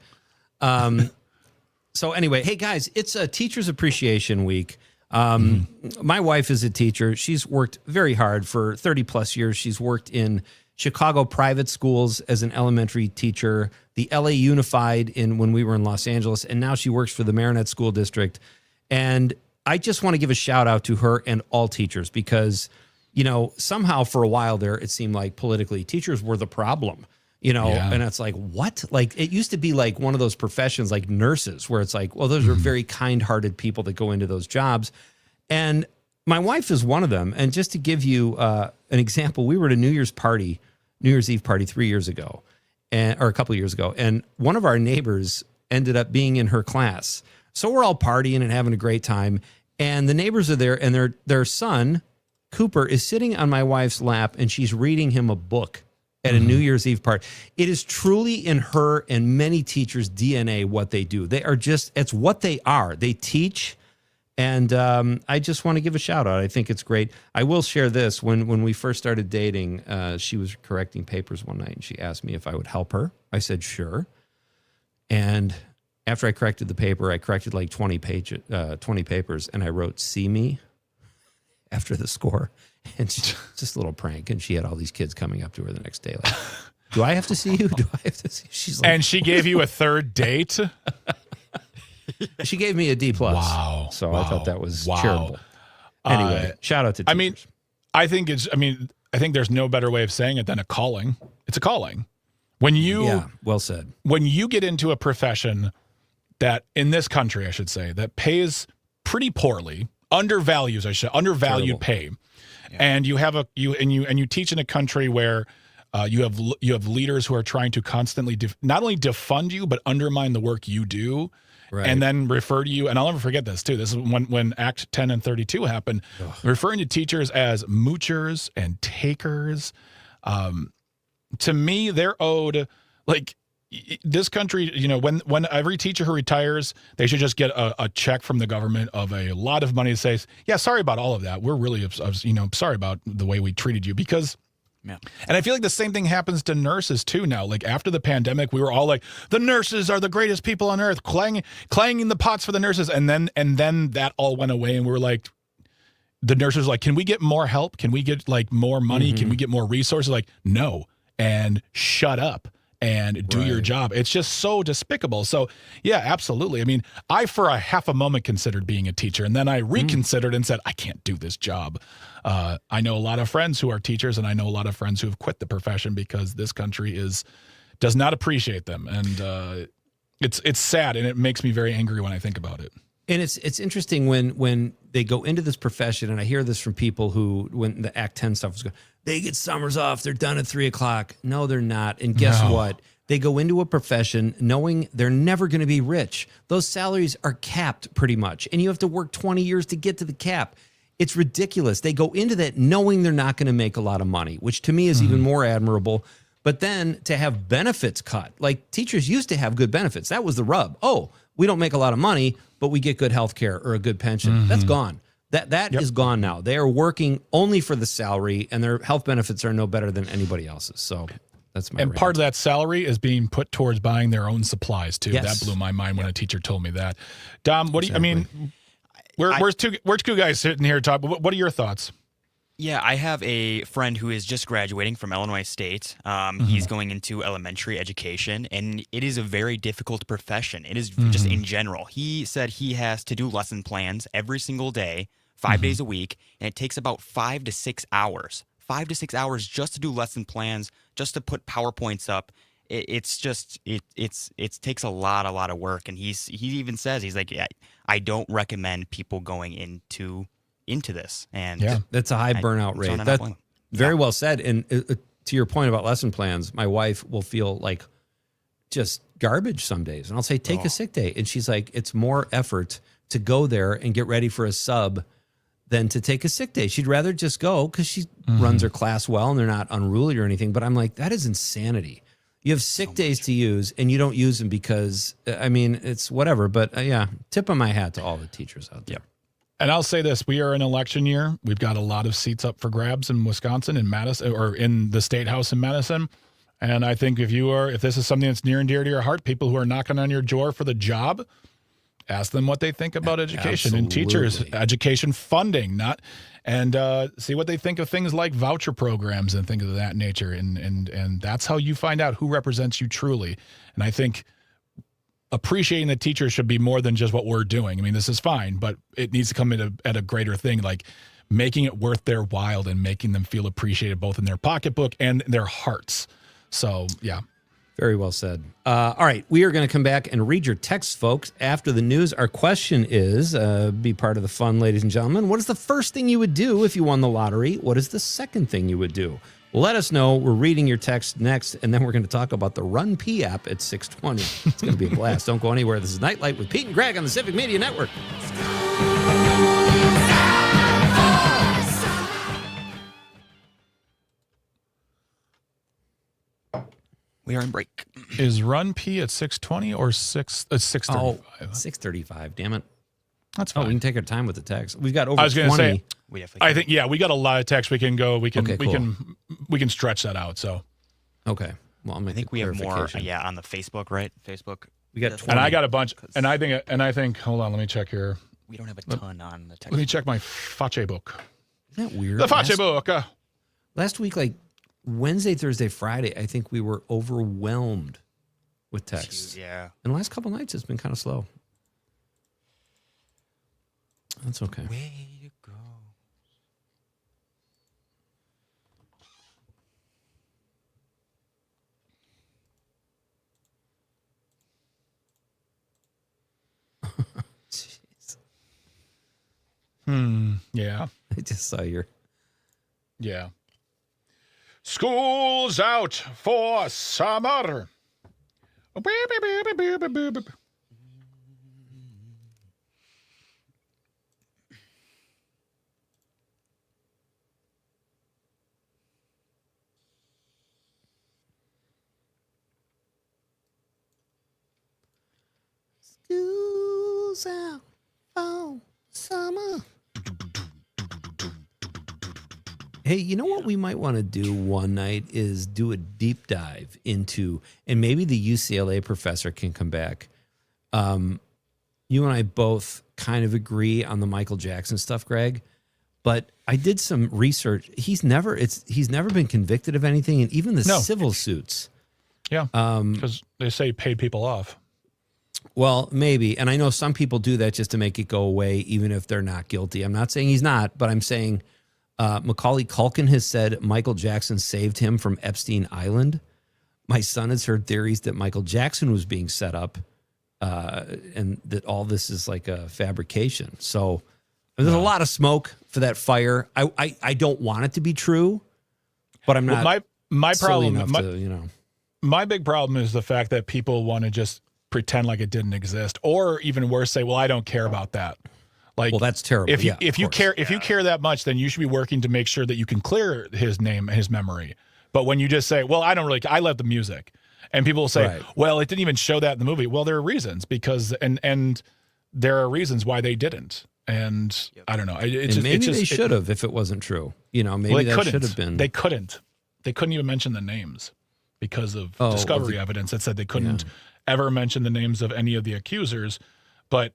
So anyway, hey guys, it's a Teachers Appreciation Week. My wife is a teacher. She's worked very hard for 30 plus years. She's worked in Chicago private schools as an elementary teacher, the LA Unified when we were in Los Angeles, and now she works for the Marinette School District. And I just want to give a shout out to her and all teachers because, somehow for a while there, it seemed like politically teachers were the problem. And it's like, what? Like, it used to be like one of those professions like nurses where it's like, well, those are very kind-hearted people that go into those jobs. And my wife is one of them. And just to give you an example, we were at a New Year's Eve party 3 years ago, or a couple of years ago. And one of our neighbors ended up being in her class. So we're all partying and having a great time. And the neighbors are there and their son, Cooper, is sitting on my wife's lap and she's reading him a book at a New Year's Eve party. It is truly in her and many teachers' DNA what they do. They are it's what they are. They teach, and I just want to give a shout out. I think it's great. I will share this. When we first started dating, she was correcting papers one night, and she asked me if I would help her. I said, sure. And after I corrected the paper, I corrected like 20 papers, and I wrote, see me, after the score. And just a little prank. And she had all these kids coming up to her the next day. Like, do I have to see you? Do I have to see you? She's like, and she gave you a third date? She gave me a D+. Wow. So I thought that was charitable. Anyway, shout out to teachers. I think there's no better way of saying it than a calling. It's a calling. Well said. When you get into a profession that, in this country, I should say, that pays pretty poorly, undervalued pay. Yeah. And you teach in a country where you have leaders who are trying to constantly not only defund you but undermine the work you do, right, and then refer to you. And I'll never forget this too. This is when Act 10 and 32 happened, referring to teachers as moochers and takers. To me, they're owed like. This country, when every teacher who retires, they should just get a check from the government of a lot of money to say, yeah, sorry about all of that. We're really, sorry about the way we treated you because, and I feel like the same thing happens to nurses too now. Like after the pandemic, we were all like, the nurses are the greatest people on earth, clanging the pots for the nurses. And then that all went away. And we were like, the nurses were like, can we get more help? Can we get like more money? Can we get more resources? Like, no. And shut up. And do your job. It's just so despicable. So, yeah, absolutely. I mean, I for a half a moment considered being a teacher, and then I reconsidered and said, I can't do this job. I know a lot of friends who are teachers, and I know a lot of friends who have quit the profession because this country does not appreciate them. And it's sad, and it makes me very angry when I think about it. And it's interesting when they go into this profession, and I hear this from people who, when the Act 10 stuff was going, they get summers off, they're done at 3:00. No, they're not. And guess what? They go into a profession knowing they're never going to be rich. Those salaries are capped pretty much, and you have to work 20 years to get to the cap. It's ridiculous. They go into that knowing they're not going to make a lot of money, which to me is even more admirable. But then to have benefits cut, like teachers used to have good benefits. That was the rub. Oh, we don't make a lot of money, but we get good health care or a good pension. That's gone. That is gone now. They are working only for the salary, and their health benefits are no better than anybody else's. So that's my And rant. part of that salary is being put towards buying their own supplies too. Yes. That blew my mind when a teacher told me that. Dom, what do you? I mean, we're two guys sitting here talking. What are your thoughts? Yeah, I have a friend who is just graduating from Illinois State. He's going into elementary education, and it is a very difficult profession. It is just in general. He said he has to do lesson plans every single day, 5 days a week, and it takes about 5 to 6 hours. 5 to 6 hours just to do lesson plans, just to put PowerPoints up. It takes a lot of work, and he even says, he's like, yeah, I don't recommend people going into this. And that's a high burnout rate. That's very well said. And to your point about lesson plans, my wife will feel like just garbage some days, and I'll say, take a sick day, and she's like, it's more effort to go there and get ready for a sub than to take a sick day. She'd rather just go because she runs her class well and they're not unruly or anything. But I'm like, that is insanity. You have sick days to use and you don't use them because, I mean, it's whatever. But tip of my hat to all the teachers out there. And I'll say this, we are in election year. We've got a lot of seats up for grabs in Wisconsin, in Madison, or in the State House in Madison. And I think if this is something that's near and dear to your heart, people who are knocking on your door for the job, ask them what they think about education and teachers, education funding, and see what they think of things like voucher programs and things of that nature. And that's how you find out who represents you truly. And I think appreciating the teachers should be more than just what we're doing. I mean, this is fine, but it needs to come at a greater thing, like making it worth their while and making them feel appreciated both in their pocketbook and their hearts. So, yeah. Very well said. All right, we are going to come back and read your texts, folks, after the news. Our question is, be part of the fun, ladies and gentlemen. What is the first thing you would do if you won the lottery? What is the second thing you would do? Let us know. We're reading your text next, and then we're going to talk about the Run P app at 6:20. It's going to be a blast. Don't go anywhere. This is Nite Lite with Pete and Greg on the Civic Media Network. We are in break. Is Run P at 6:20 or 6:35? Oh, 6:35. Damn it. That's fine. We can take our time with the text. We've got over 20. I was going to say, we definitely I think, we got a lot of text. We can go. We can stretch that out. So, okay. Well, I think we have more. On the Facebook, right? Facebook. We got 20. And I got a bunch. And I think. Hold on. Let me check here. We don't have a ton on the text. Let me check my Face book. Isn't that weird? The Face book. Last week, like Wednesday, Thursday, Friday, I think we were overwhelmed with texts. Yeah. And the last couple nights, it's been kind of slow. That's okay. Way to go. Jeez. Yeah. I just saw your. Yeah. School's out for summer. School's out for summer. Hey, you know what we might want to do one night is do a deep dive into, and maybe the UCLA professor can come back. You and I both kind of agree on the Michael Jackson stuff, Greg, but I did some research. He's never been convicted of anything, and even the civil suits. Yeah, because they say he paid people off. Well, maybe, and I know some people do that just to make it go away, even if they're not guilty. I'm not saying he's not, but I'm saying Macaulay Culkin has said Michael Jackson saved him from Epstein Island. My son has heard theories that Michael Jackson was being set up, and that all this is like a fabrication. So there's a lot of smoke for that fire. I don't want it to be true, but I'm not. My problem, my big problem is the fact that people want to just pretend like it didn't exist, or even worse, say, "Well, I don't care about that." Like, well, that's terrible. If you care that much, then you should be working to make sure that you can clear his name, his memory. But when you just say, "Well, I love the music," and people will say, right, "Well, it didn't even show that in the movie." Well, there are reasons, because and there are reasons why they didn't. And I don't know. Maybe they should have if it wasn't true. Maybe that should have been. They couldn't. They couldn't even mention the names because of discovery evidence that said they couldn't ever mention the names of any of the accusers. But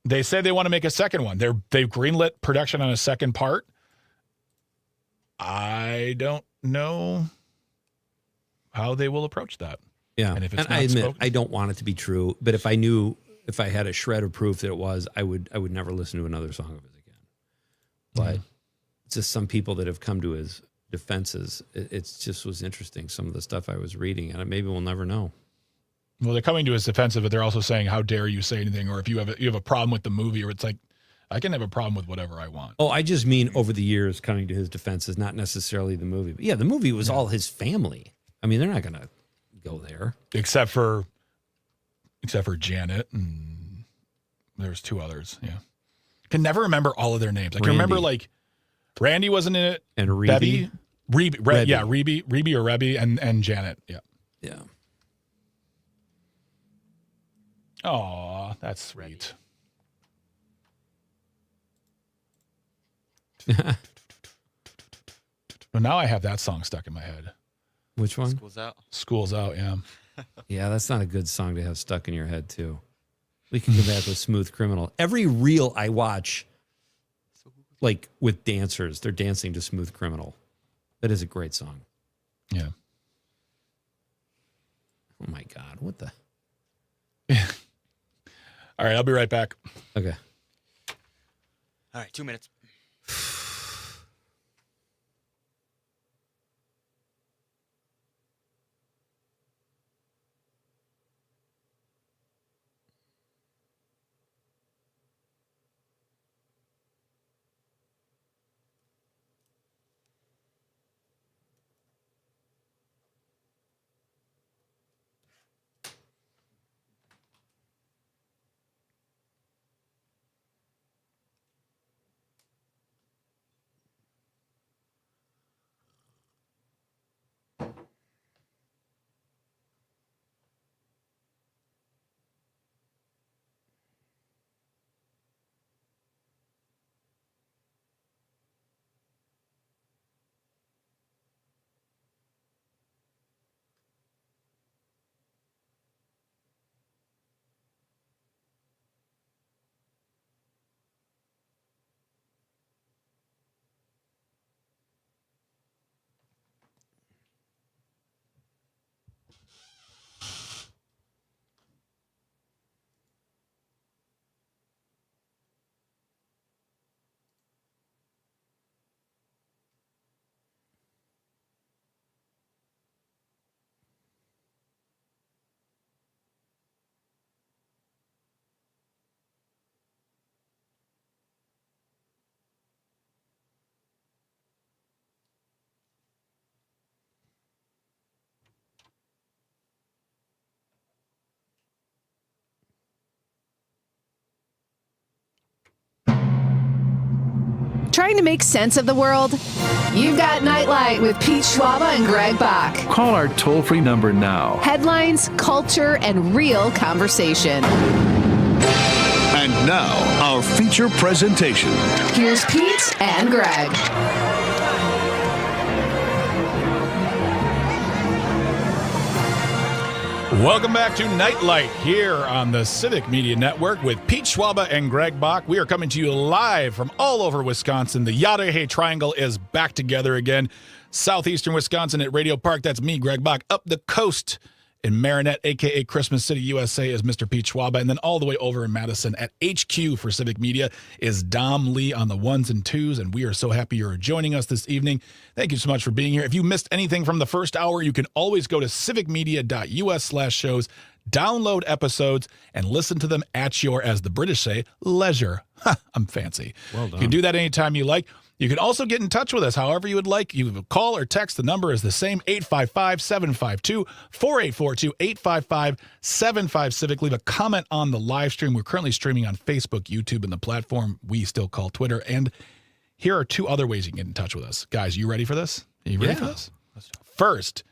they say they want to make a second one. They've greenlit production on a second part. I don't know how they will approach that. Yeah, and if it's I admit I don't want it to be true, but if I had a shred of proof that it was, I would never listen to another song of his again. But it's just some people that have come to his defenses. It just was interesting, some of the stuff I was reading, and maybe we'll never know. Well, they're coming to his defense, but they're also saying, "How dare you say anything?" Or if you have a problem with the movie, or it's like, I can have a problem with whatever I want. Oh, I just mean over the years coming to his defense is not necessarily the movie. But yeah, the movie was all his family. I mean, they're not going to go there. Except for Janet, and there's two others. Yeah. Can never remember all of their names. I can remember like Randy wasn't in it. And Reby. Reby. Yeah, Reby or Rebby and Janet. Yeah. Yeah. Oh, that's sweet. Well, now I have that song stuck in my head. Which one? School's Out, yeah. Yeah, that's not a good song to have stuck in your head, too. We can go back with Smooth Criminal. Every reel I watch, like with dancers, they're dancing to Smooth Criminal. That is a great song. Yeah. Oh, my God. What the? All right, I'll be right back. Okay. All right, 2 minutes. Trying to make sense of the world? You've got Nite Lite with Pete Schwaba and Greg Bach. Call our toll-free number now. Headlines, culture, and real conversation. And now, our feature presentation. Here's Pete and Greg. Welcome back to Nite Lite here on the Civic Media Network with Pete Schwaba and Greg Bach. We are coming to you live from all over Wisconsin. The Yada-Hay Triangle is back together again. Southeastern Wisconsin at Radio Park. That's me, Greg Bach. Up the coast in Marinette, a.k.a. Christmas City, USA, is Mr. Pete Schwaba. And then all the way over in Madison at HQ for Civic Media is Dom Lee on the ones and twos. And we are so happy you're joining us this evening. Thank you so much for being here. If you missed anything from the first hour, you can always go to civicmedia.us/shows, download episodes, and listen to them at your, as the British say, leisure. I'm fancy. Well done. You can do that anytime you like. You can also get in touch with us however you would like. You can call or text. The number is the same, 855-752-4842, 855-75-CIVIC. Leave a comment on the live stream. We're currently streaming on Facebook, YouTube, and the platform we still call Twitter. And here are two other ways you can get in touch with us. Guys, you ready for this? Are you ready for this? First,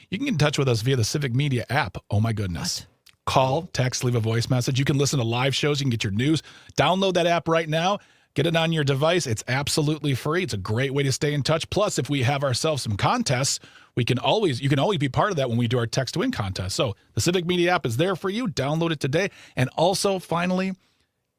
you can get in touch with us via the Civic Media app. Oh, my goodness. call, text, leave a voice message. You can listen to live shows. You can get your news. Download that app right now. Get it on your device. It's absolutely free. It's a great way to stay in touch. Plus, if we have ourselves some contests, you can always be part of that when we do our text to win contest. So the Civic Media app is there for you. Download it today. And also, finally,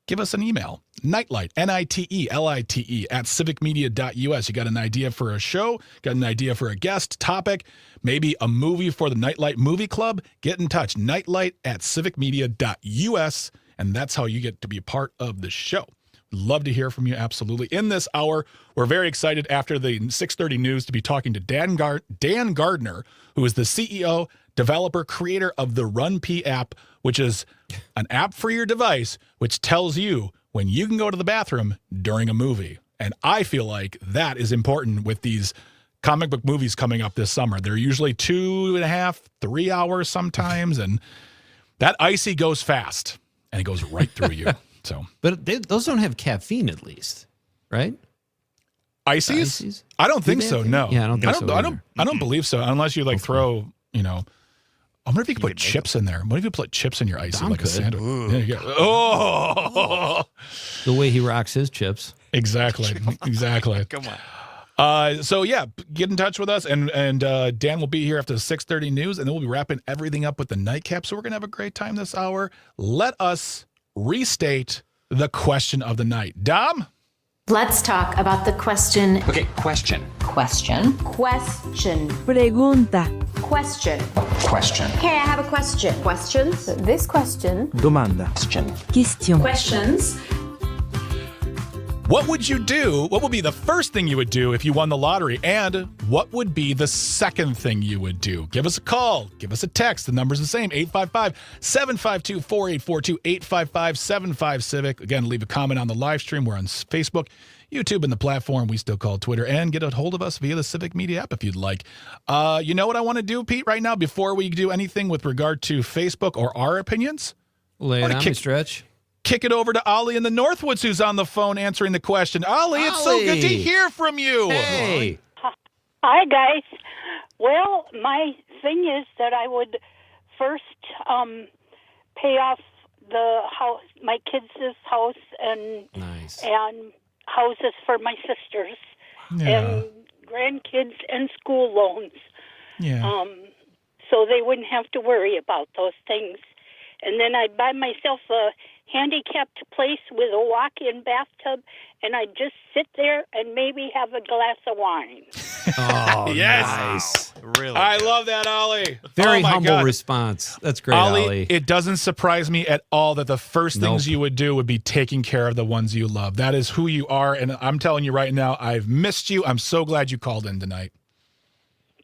give us an email. Nite Lite, NITELITE at civicmedia.us. You got an idea for a show, got an idea for a guest, topic, maybe a movie for the Nite Lite Movie Club. Get in touch. Nite Lite at civicmedia.us. And that's how you get to be a part of the show. Love to hear from you, absolutely. In this hour, we're very excited after the 6:30 news to be talking to Dan Gardner, who is the CEO, developer, creator of the Run P app, which is an app for your device which tells you when you can go to the bathroom during a movie. And I feel like that is important with these comic book movies coming up this summer. They're usually 2.5, 3 hours sometimes, and that icy goes fast, and it goes right through you. So, but those don't have caffeine, at least, right? Ices? I don't think so. No. Yeah, I don't think so. I don't believe so, unless you throw. I wonder if you could put chips in there. What if you put chips in your icy like a sandwich? There you go. Oh, the way he rocks his chips. Exactly. Exactly. Come on. So yeah, get in touch with us, and Dan will be here after the 6:30 news, and then we'll be wrapping everything up with the nightcap. So we're gonna have a great time this hour. Let us restate the question of the night. Dom? Let's talk about the question. Okay, question. Question. Pregunta. Question. Question. Okay, I have a question. Questions? This question. Domanda. Question. Question. Questions. What would you do? What would be the first thing you would do if you won the lottery? And what would be the second thing you would do? Give us a call. Give us a text. The number's the same, 855-752-4842, 855-75-CIVIC. Again, leave a comment on the live stream. We're on Facebook, YouTube, and the platform we still call Twitter. And get a hold of us via the Civic Media app if you'd like. You know what I want to do, Pete, right now, before we do anything with regard to Facebook or our opinions? Lay it on me, Stretch. Kick it over to Ollie in the Northwoods, who's on the phone answering the question. Ollie, it's so good to hear from you. Hey. Hi, guys. Well, my thing is that I would first pay off the house, my kids' house, and houses for my sisters, and grandkids, and school loans. Yeah. So they wouldn't have to worry about those things. And then I'd buy myself a handicapped place with a walk-in bathtub, and I'd just sit there and maybe have a glass of wine. Oh, yes. Nice. Really? I love that, Ollie. Very my humble God. response. That's great, Ollie, Ollie. it doesn't surprise me at all that the first things you would do would be taking care of the ones you love. That is who you are, and I'm telling you right now, I've missed you. I'm so glad you called in tonight.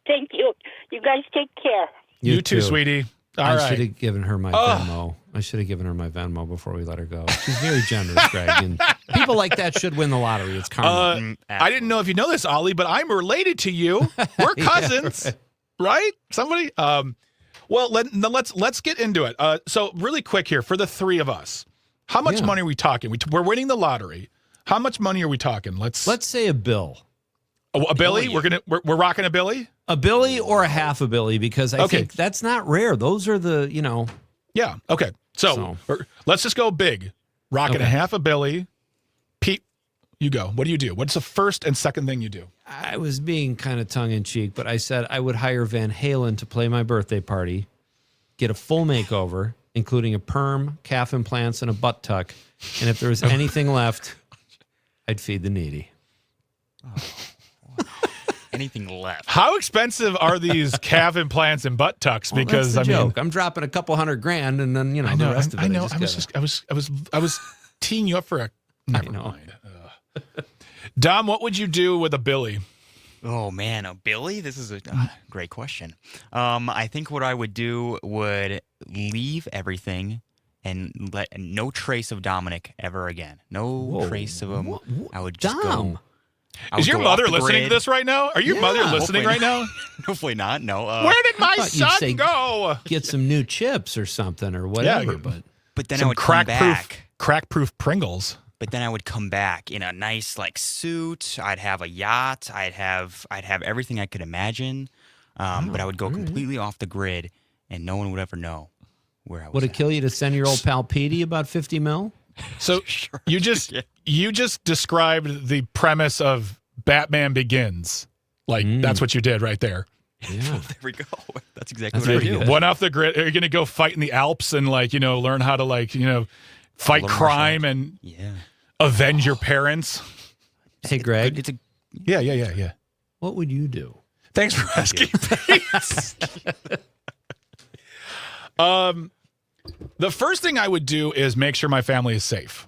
Thank you. You guys take care. You too, sweetie. All right. should have given her my Venmo. I should have given her my Venmo before we let her go. She's very generous, Greg. And people like that should win the lottery. It's karma. I didn't know if you know this, Ollie, but I'm related to you. We're cousins, right? Somebody. Well, let's get into it. So really quick here for the three of us, how much money are we talking? We're winning the lottery. How much money are we talking? Let's say a bill. A Billy? We're rocking a Billy? A Billy or a half a Billy, because I think that's not rare. Those are the, Yeah. Okay. So let's just go big. Rocking a half a Billy. Pete, you go. What do you do? What's the first and second thing you do? I was being kind of tongue-in-cheek, but I said I would hire Van Halen to play my birthday party, get a full makeover, including a perm, calf implants, and a butt tuck. And if there was anything left, I'd feed the needy. Anything left? How expensive are these calf implants and butt tucks? Well, because that's the I mean, joke. I'm dropping a couple $100,000, and then the rest of it. I know. I was teeing you up for a. Never mind. Dom, what would you do with a Billy? Oh man, a Billy? This is a great question. I think what I would do would leave everything and let no trace of Dominic ever again. No trace of him. I would just go. Is your mother listening to this right now? Are your mother listening right now? Hopefully not. No. Where did my son go? Get some new chips or something or whatever. Yeah, but then some I would come back. Crack-proof Pringles. But then I would come back in a nice suit. I'd have a yacht. I'd have everything I could imagine. But I would go completely off the grid, and no one would ever know where I was Would it at. kill you to send your old pal Petey about 50 mil? So Sure. you just described the premise of Batman Begins. Like that's what you did right there. Yeah. There we go. That's exactly That's what I pretty do. good. One off the grid. Are you going to go fight in the Alps and learn how to fight learn martial crime arts. and Yeah. avenge your parents? Hey, Greg, It's a Yeah. what would you do? Thanks for asking. The first thing I would do is make sure my family is safe.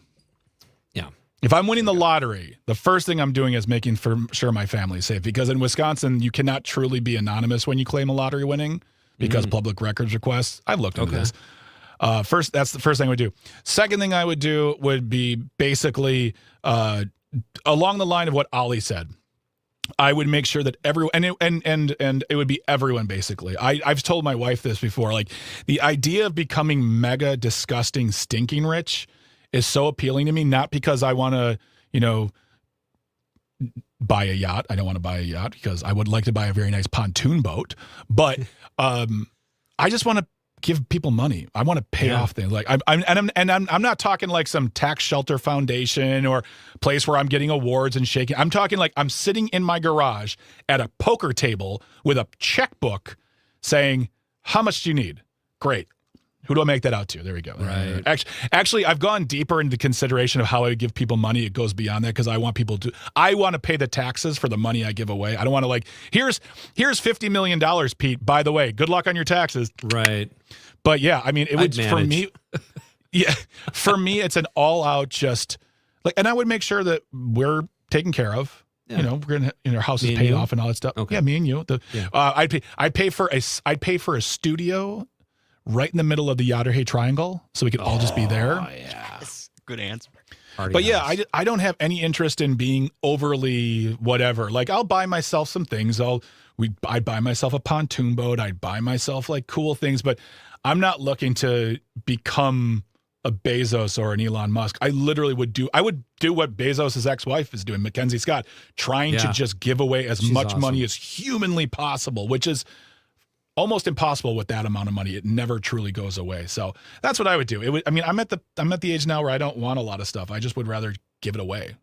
Yeah. If I'm winning the lottery, the first thing I'm doing is making sure my family is safe, because in Wisconsin, you cannot truly be anonymous when you claim a lottery winning because public records requests. I've looked into this. That's the first thing I would do. Second thing I would do would be basically along the line of what Ollie said. I would make sure that everyone, and it would be everyone basically. I've told my wife this before. Like, the idea of becoming mega disgusting, stinking rich is so appealing to me. Not because I want to, buy a yacht. I don't want to buy a yacht because I would like to buy a very nice pontoon boat. But I just want to give people money. I want to pay off things. Like I'm not talking like some tax shelter foundation or place where I'm getting awards and shaking. I'm talking like I'm sitting in my garage at a poker table with a checkbook saying, "How much do you need?" Great. Who do I make that out to? There we go. Right. Actually, I've gone deeper into consideration of how I give people money. It goes beyond that because I want to pay the taxes for the money I give away. I don't want to here's $50 million, Pete. By the way, good luck on your taxes. Right. But yeah, I mean, it would I'd for manage. me. Yeah, for me, it's an all out just and I would make sure that we're taken care of. Yeah. We're gonna, our house Me is and paid you? off and all that stuff. Okay. Yeah, me and you. Yeah. I'd pay for a studio right in the middle of the Yadderhay Triangle, so we could all just be there. Oh, yeah. good answer. But yeah, I don't have any interest in being overly whatever. Like, I'll buy myself some things. I'd buy myself a pontoon boat. I'd buy myself like cool things, but I'm not looking to become a Bezos or an Elon Musk. I would do what Bezos' ex-wife is doing, Mackenzie Scott, trying to just give away as much money as humanly possible, which is almost impossible with that amount of money. It never truly goes away. So that's what I would do. I'm at the age now where I don't want a lot of stuff. I just would rather give it away.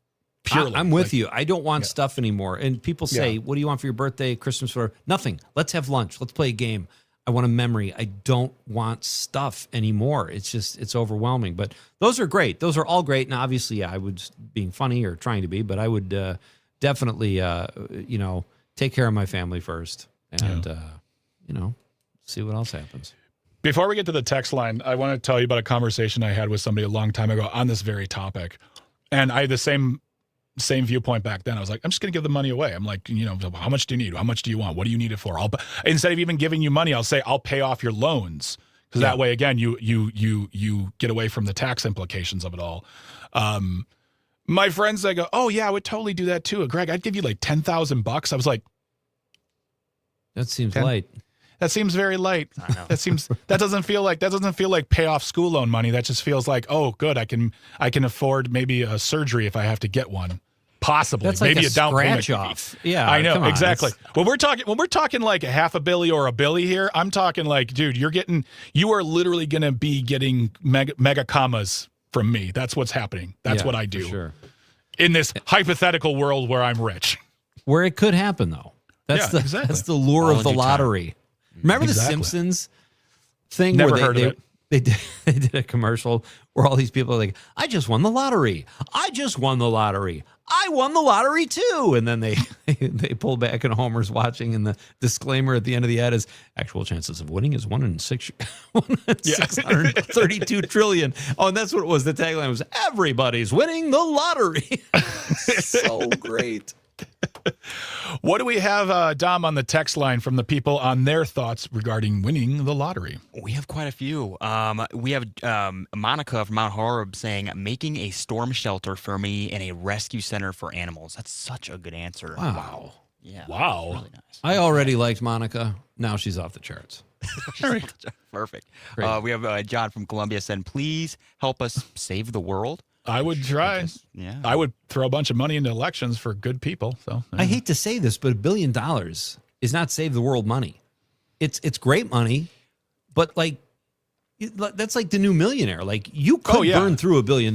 Purely. I'm with you. I don't want stuff anymore. And people say, what do you want for your birthday, Christmas, whatever? Nothing. Let's have lunch. Let's play a game. I want a memory. I don't want stuff anymore. It's overwhelming. But those are great. Those are all great. And obviously, I was being funny or trying to be, but I would definitely, take care of my family first and, see what else happens. Before we get to the text line, I want to tell you about a conversation I had with somebody a long time ago on this very topic. And I had the same viewpoint back then. I was like, I'm just going to give the money away. I'm like, how much do you need? How much do you want? What do you need it for? Instead of even giving you money, I'll say, I'll pay off your loans. Because that way, again, you get away from the tax implications of it all. My friends, they go, oh yeah, I would totally do that too. Greg, I'd give you like $10,000. I was like, that seems light. That seems very light. That doesn't feel like pay off school loan money. That just feels like, oh, good, I can afford maybe a surgery if I have to get one. Possibly. That's like maybe a down scratch payment. off. Yeah. I know, come on, exactly. When we're talking like a half a billy or a billy here, I'm talking like, dude, you are literally gonna be getting mega commas from me. That's what's happening. That's what I do. Sure. In this hypothetical world where I'm rich. Where it could happen though. That's the lure of the lottery. Remember the Simpsons thing? Never where heard of it. They did a commercial where all these people are like, I just won the lottery. I just won the lottery. I won the lottery too. And then they pull back and Homer's watching, and the disclaimer at the end of the ad is actual chances of winning is 1 in 632 trillion. Oh, and that's what it was. The tagline was everybody's winning the lottery. So great. What do we have, Dom, on the text line from the people on their thoughts regarding winning the lottery? We have quite a few. We have Monica from Mount Horeb saying, making a storm shelter for me and a rescue center for animals. That's such a good answer. Wow. Yeah. Wow. Really nice. I already liked Monica. Now she's off the charts. Perfect. Great. We have John from Columbia saying, please help us save the world. I would try. Yeah. I would throw a bunch of money into elections for good people. So I hate to say this, but $1 billion is not save the world money. It's great money, but like That's like the new millionaire. Like you could burn through $1 billion,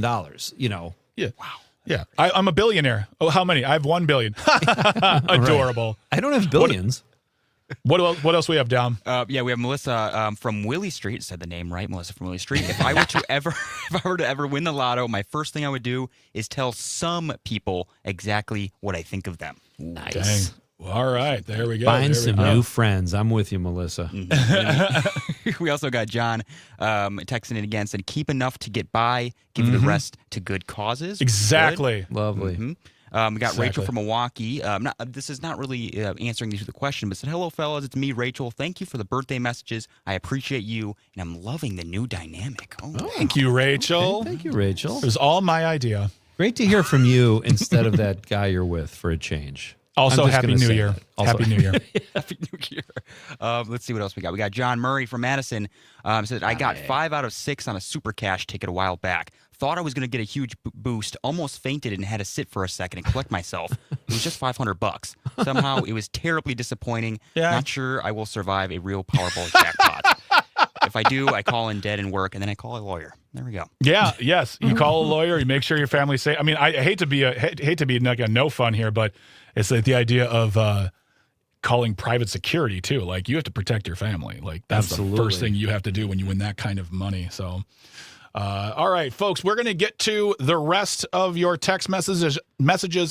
Yeah. Wow. Yeah. I'm a billionaire. Oh, how many? I have 1 billion. Adorable. Right. I don't have billions. What else we have down? Yeah, we have Melissa from Willie Street. Said the name right, Melissa from Willie Street. If I were to ever win the lotto, my first thing I would do is tell some people exactly what I think of them. Nice. Dang. Well, all right, there we go. Find some new friends. I'm with you, Melissa. We also got John texting in again, said, keep enough to get by, give the rest to good causes. Exactly. Good. Lovely. We got Rachel from Milwaukee. This is not really answering you to the question, but said, hello, fellas. It's me, Rachel. Thank you for the birthday messages. I appreciate you, and I'm loving the new dynamic. Thank you, Rachel. Okay. Thank you, Rachel. It was all my idea. Great to hear from you instead of that guy you're with for a change. Also, Happy New Year. Happy New Year. Happy New Year. Let's see what else we got. We got John Murray from Madison. Said, I got 5 out of 6 on a Super Cash ticket a while back. Thought I was going to get a huge boost. Almost fainted and had to sit for a second and collect myself. It was just $500. Somehow it was terribly disappointing. Yeah. Not sure I will survive a real Powerball jackpot. If I do, I call in dead and work, and then I call a lawyer. There we go. Yeah. Yes. You call a lawyer. You make sure your family's safe. I mean, I hate to be like a no fun here, but it's like the idea of calling private security too. Like you have to protect your family. Like that's the first thing you have to do when you win that kind of money. So, all right, folks, we're going to get to the rest of your text messages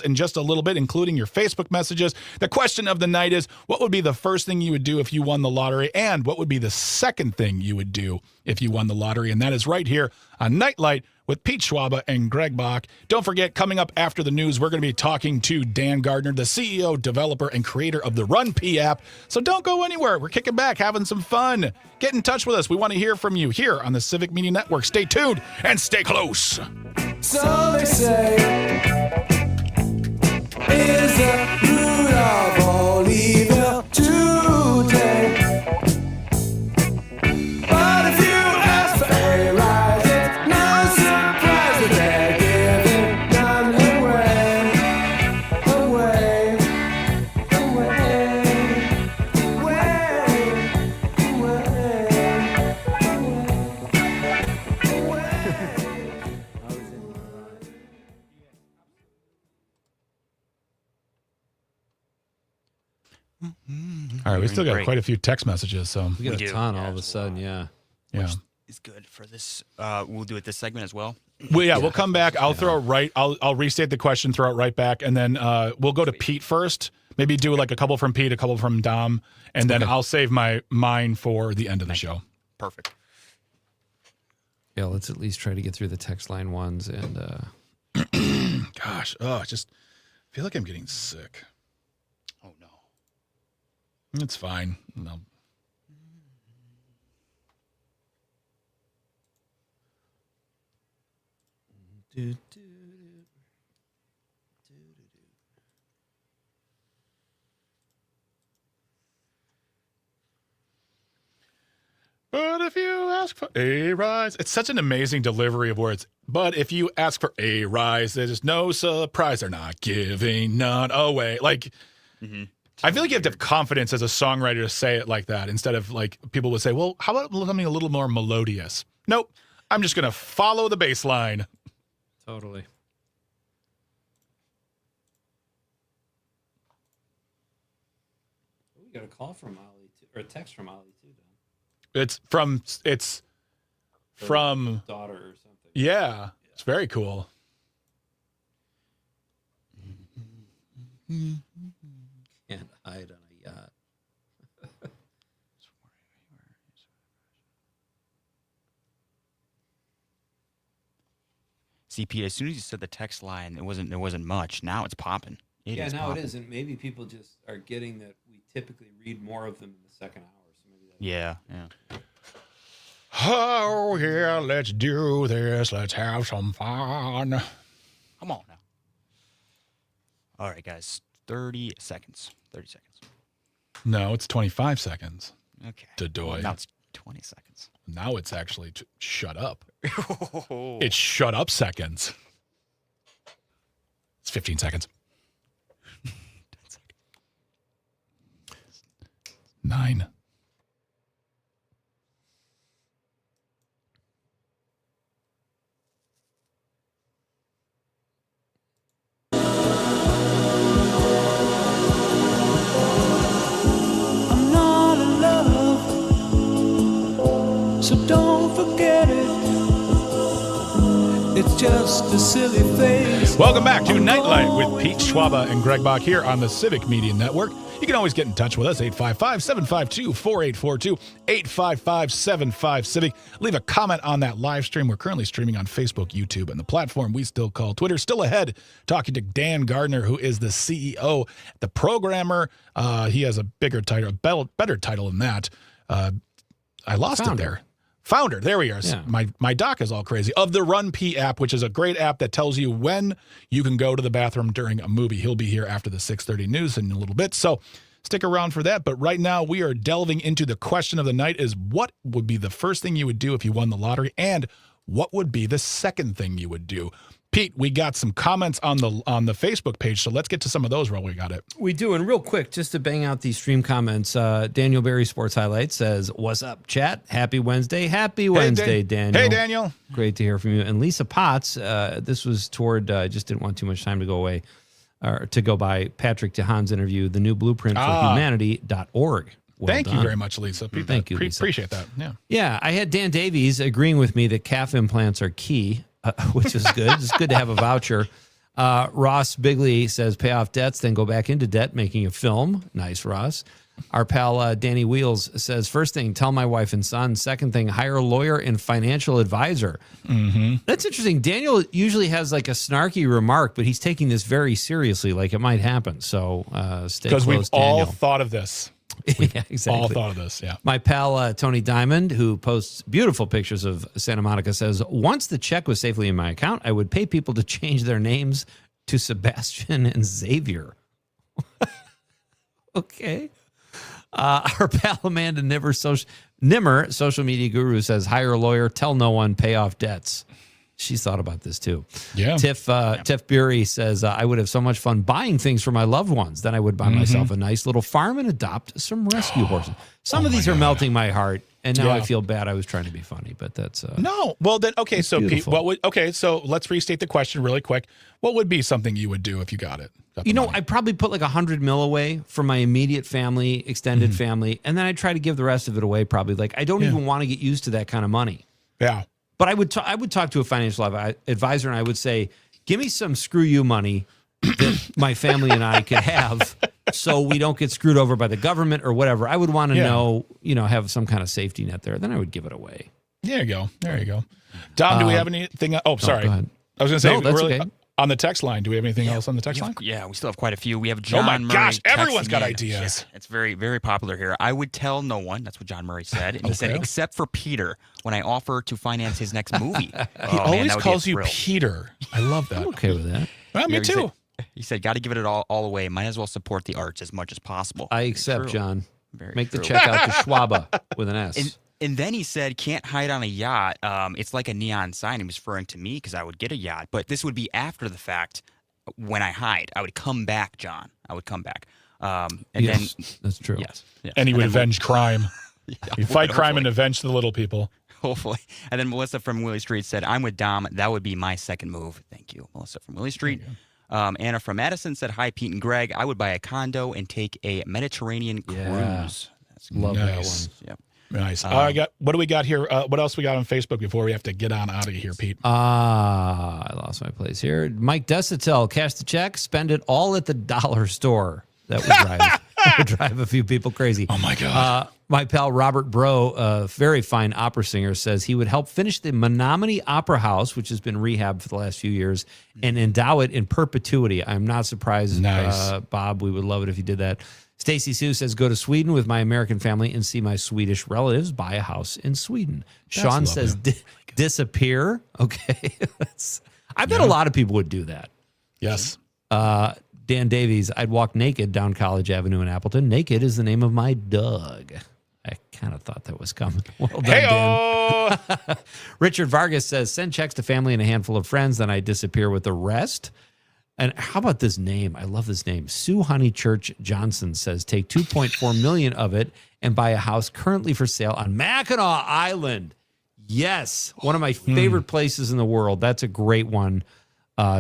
in just a little bit, including your Facebook messages. The question of the night is, what would be the first thing you would do if you won the lottery? And what would be the second thing you would do if you won the lottery? And that is right here on Nite Lite with Pete Schwaba and Greg Bach. Don't forget, coming up after the news, we're going to be talking to Dan Gardner, the CEO, developer, and creator of the Run P app. So don't go anywhere. We're kicking back, having some fun. Get in touch with us. We want to hear from you here on the Civic Media Network. Stay tuned and stay close. So they say, is the root of all evil today? But if you ask for a rise, it's no surprise that they're giving none away, away, All right, we still got quite a few text messages. So we got a ton all of a sudden, yeah. Yeah. Is good for this. We'll do it this segment as well. Well, we'll come back. I'll throw it right. I'll restate the question, throw it right back, and then we'll go to Pete first. Maybe do like a couple from Pete, a couple from Dom, and then I'll save mine for the end of the show. Perfect. Yeah, let's at least try to get through the text line ones and gosh, I just feel like I'm getting sick. Oh no. It's fine. No. But if you ask for a rise, it's such an amazing delivery of words. But if you ask for a rise, there's no surprise. They're not giving none away. Like, I feel like you have to have confidence as a songwriter to say it like that instead of like people would say, well, how about something a little more melodious? Nope. I'm just going to follow the bass line. Totally. We got a call from Ollie too, or a text from Ollie too, Don. It's from daughter or something. Yeah, it's very cool. Can't hide on a yacht. See, Pete, as soon as you said the text line, there wasn't much. Now it's popping. It is. And maybe people just are getting that we typically read more of them in the second hour. So maybe that Yeah. Oh, yeah, let's do this. Let's have some fun. Come on now. All right, guys. 30 seconds. 30 seconds. No, it's 25 seconds. Okay. Dodoy. Now it's 20 seconds. Now it's actually shut up. It's shut up seconds. It's 15 seconds. 10 seconds. 9. It's just a silly face. Welcome back to Nite Lite with Pete Schwaba and Greg Bach here on the Civic Media Network. You can always get in touch with us, 855-752-4842, 855-75-CIVIC. Leave a comment on that live stream. We're currently streaming on Facebook, YouTube, and the platform we still call Twitter. Still ahead, talking to Dan Gardner, who is the CEO, the programmer. He has a bigger title, better title than that. I lost it there. Founder, there we are. Yeah. My doc is all crazy. Of the Run P app, which is a great app that tells you when you can go to the bathroom during a movie. He'll be here after the 6:30 news in a little bit, so stick around for that. But right now, we are delving into the question of the night is what would be the first thing you would do if you won the lottery, and what would be the second thing you would do? Pete, we got some comments on the Facebook page, so let's get to some of those while we got it. We do, and real quick, just to bang out these stream comments, Daniel Berry Sports Highlights says, "What's up, chat? Happy Wednesday. Happy Wednesday, Daniel. Hey, Daniel. Great to hear from you." And Lisa Potts, this was toward, just didn't want too much time to go away, or to go by Patrick DeHaan's interview, the new blueprint for humanity.org. Thank you very much, Lisa. Thank you, Lisa. Appreciate that. Yeah. Yeah, I had Dan Davies agreeing with me that calf implants are key. Which is good. It's good to have a voucher. Ross Bigley says, pay off debts, then go back into debt, making a film. Nice, Ross. Our pal Danny Wheels says, first thing, tell my wife and son. Second thing, hire a lawyer and financial advisor. Mm-hmm. That's interesting. Daniel usually has like a snarky remark, but he's taking this very seriously, like it might happen. So stay close, because we've Daniel. all thought of this. Yeah, exactly. All thought of this, yeah. My pal Tony Diamond, who posts beautiful pictures of Santa Monica, says, once the check was safely in my account, I would pay people to change their names to Sebastian and Xavier. Okay. Our pal Amanda Nimmer, social media guru, says, hire a lawyer, tell no one, pay off debts. She's thought about this too. Yeah. Tiff Bury says, I would have so much fun buying things for my loved ones. Then I would buy myself a nice little farm and adopt some rescue horses. Some of these are melting my heart, and now I feel bad. I was trying to be funny, but that's no. Well, then okay. So beautiful. Pete, so let's restate the question really quick. What would be something you would do if you got it? I'd probably put like $100 million away for my immediate family, extended family, and then I'd try to give the rest of it away. Probably like I don't even want to get used to that kind of money. Yeah. But I would talk to a financial advisor, and I would say, give me some screw you money that my family and I could have so we don't get screwed over by the government or whatever. I would want to know, have some kind of safety net there. Then I would give it away. There you go. Dom, do we have anything? Oh, sorry. Go ahead. I was going to say, no, that's okay. On the text line, do we have anything else on the text line? Yeah, we still have quite a few. We have John Oh my Murray. gosh, everyone's got texting in. ideas. Yeah, it's very, very popular here. I would tell no one. That's what John Murray said. And he said, except for Peter, when I offer to finance his next movie. He always calls you Peter. I love that. I'm okay with that. Well, me too. He said, got to give it all away. Might as well support the arts as much as possible. I accept, John. Very Make true. the check out to Schwaba with an S. And then he said, can't hide on a yacht. It's like a neon sign. He was referring to me because I would get a yacht. But this would be after the fact. When I hide, I would come back, John. I would come back. And yes, then that's true. Yes. And he would avenge crime. Yeah, you fight crime and avenge the little people. Hopefully. And then Melissa from Willie Street said, I'm with Dom. That would be my second move. Thank you, Melissa from Willie Street. Anna from Madison said, hi, Pete and Greg. I would buy a condo and take a Mediterranean cruise. That's Love that one. Yep. Nice. What do we got here? What else we got on Facebook before we have to get on out of here, Pete? I lost my place here. Mike Desitel, cash the check, spend it all at the dollar store. That would drive a few people crazy. Oh my God. My pal Robert Bro, a very fine opera singer, says he would help finish the Menominee Opera House, which has been rehabbed for the last few years, and endow it in perpetuity. I'm not surprised, Bob. We would love it if you did that. Stacy Sue says, go to Sweden with my American family and see my Swedish relatives, buy a house in Sweden. Sean says, disappear. Okay. I bet a lot of people would do that. Yes. Dan Davies, I'd walk naked down College Avenue in Appleton. Naked is the name of my dog. I kind of thought that was coming. Well done, Dan. Richard Vargas says, send checks to family and a handful of friends, then I disappear with the rest. And how about this name? I love this name. Sue Honeychurch Johnson says, take $2.4 million of it and buy a house currently for sale on Mackinac Island. Yes, one of my favorite places in the world. That's a great one,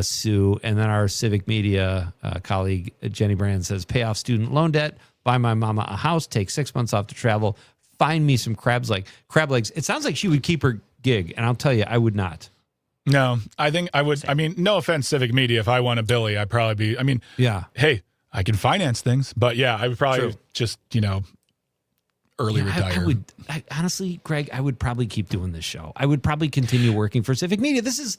Sue. And then our Civic Media colleague, Jenny Brand, says, pay off student loan debt, buy my mama a house, take 6 months off to travel, find me some crab legs. It sounds like she would keep her gig, and I'll tell you, I would not. No, I think I would. I mean, no offense, Civic Media. If I won a Billy, I'd probably be. I mean, yeah. Hey, I can finance things, but yeah, I would probably True. just early retire. Honestly, Greg, I would probably keep doing this show. I would probably continue working for Civic Media. This is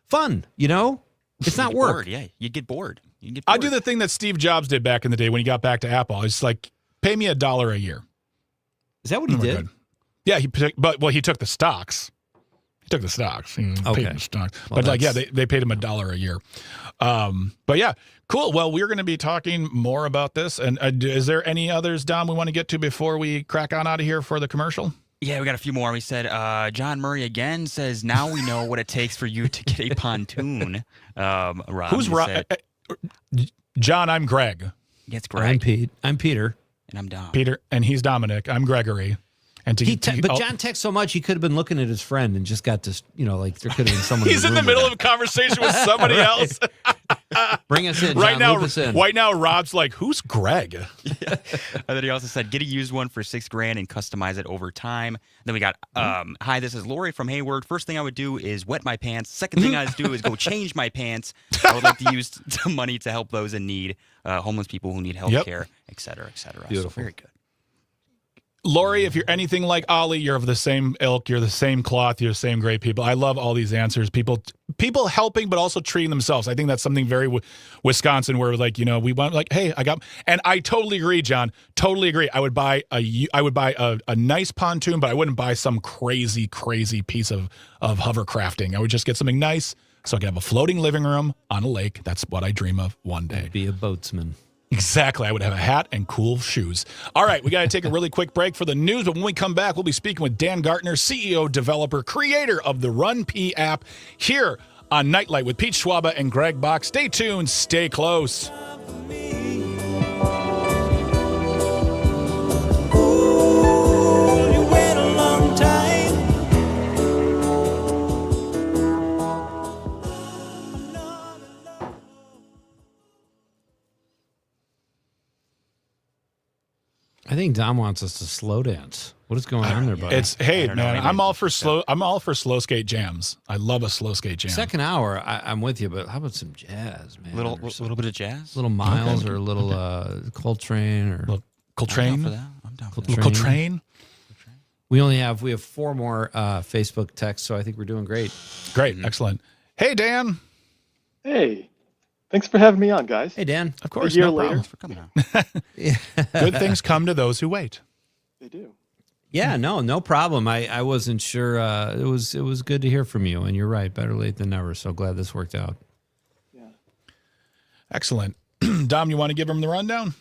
fun, It's not work. Bored. Yeah, you'd get bored. I'd do the thing that Steve Jobs did back in the day when he got back to Apple. It's like, pay me $1 a year. Is that what he did? Good. Yeah, he took the stocks. He took the stocks. He paid the stocks. Well, but they paid him $1 a year. But yeah, cool. Well, we're going to be talking more about this. And is there any others, Dom, we want to get to before we crack on out of here for the commercial? Yeah, we got a few more. We said John Murray again says, now we know what it takes for you to get a pontoon. Rob, who's Rob? John, I'm Greg. It's Greg. I'm Peter. And I'm Dom. Peter, and he's Dominic. I'm Gregory. And but John texts so much he could have been looking at his friend and just got to, there could have been someone. He's in the middle of a conversation with somebody else. Bring us in, right John, now. Loop us in. Right now, Rob's like, "Who's Greg?" Yeah. And then he also said, "Get a used one for $6,000 and customize it over time." Then we got, "Hi, this is Lori from Hayward. First thing I would do is wet my pants. Second thing I'd do is go change my pants. I would like to use some money to help those in need, homeless people who need health care, et cetera, et cetera." Beautiful. So very good. Lori, if you're anything like Ollie, you're of the same ilk, you're the same cloth, you're the same great people. I love all these answers. People helping, but also treating themselves. I think that's something very Wisconsin where we want hey, and I totally agree, John. Totally agree. I would buy a nice pontoon, but I wouldn't buy some crazy piece of hovercrafting. I would just get something nice so I could have a floating living room on a lake. That's what I dream of one day. Be a boatsman. Exactly. I would have a hat and cool shoes. All right, we got to take a really quick break for the news, but when we come back, we'll be speaking with Dan Gartner, CEO, developer, creator of the Run P app, here on Nite Lite with Pete Schwaba and Greg Bach. Stay tuned. Stay close. I think Dom wants us to slow dance. What is going on there, buddy? I'm all for slow skate jams. I love a slow skate jam. Second hour, I'm with you, but how about some jazz, man? Little bit of jazz, little Miles or a little Coltrane or Coltrane. I'm down for that. Coltrane. We have 4 more Facebook texts, so I think we're doing great. Great, excellent. Hey, Dan. Hey. Thanks for having me on, guys. Hey, Dan. Of course, a year no later. problem. For coming on. Good things come to those who wait. They do. Yeah, no problem. I wasn't sure. It was good to hear from you, and you're right. Better late than never. So glad this worked out. Yeah. Excellent. Dom, you want to give him the rundown?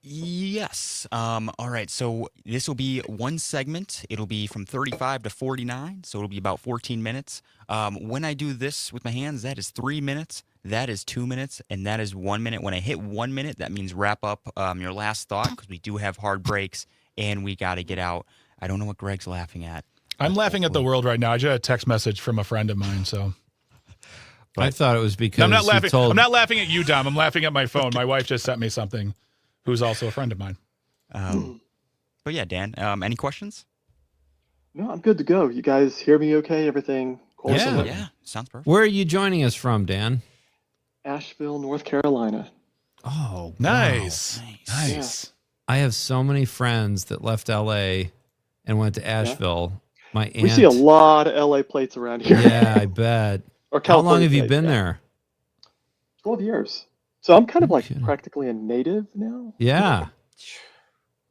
Yes. All right. So this will be one segment. It'll be from 35 to 49. So it'll be about 14 minutes. When I do this with my hands, that is 3 minutes. That is 2 minutes, and that is 1 minute. When I hit 1 minute, that means wrap up your last thought, because we do have hard breaks, and we got to get out. I don't know what Greg's laughing at. I'm laughing at the world right now. I just had a text message from a friend of mine, so. But I thought it was because I'm not laughing. I'm not laughing at you, Dom. I'm laughing at my phone. My wife just sent me something. Who's also a friend of mine. But yeah, Dan, any questions? No, I'm good to go. You guys hear me okay? Everything cool? Yeah, sounds perfect. Where are you joining us from, Dan? Asheville, North Carolina. Oh, nice. Wow. Nice. Yeah. I have so many friends that left LA and went to Asheville. Yeah. My aunt. We see a lot of LA plates around here. Yeah, I bet. Or How long have you been there? 12 years. So I'm kind of like practically a native now. Yeah.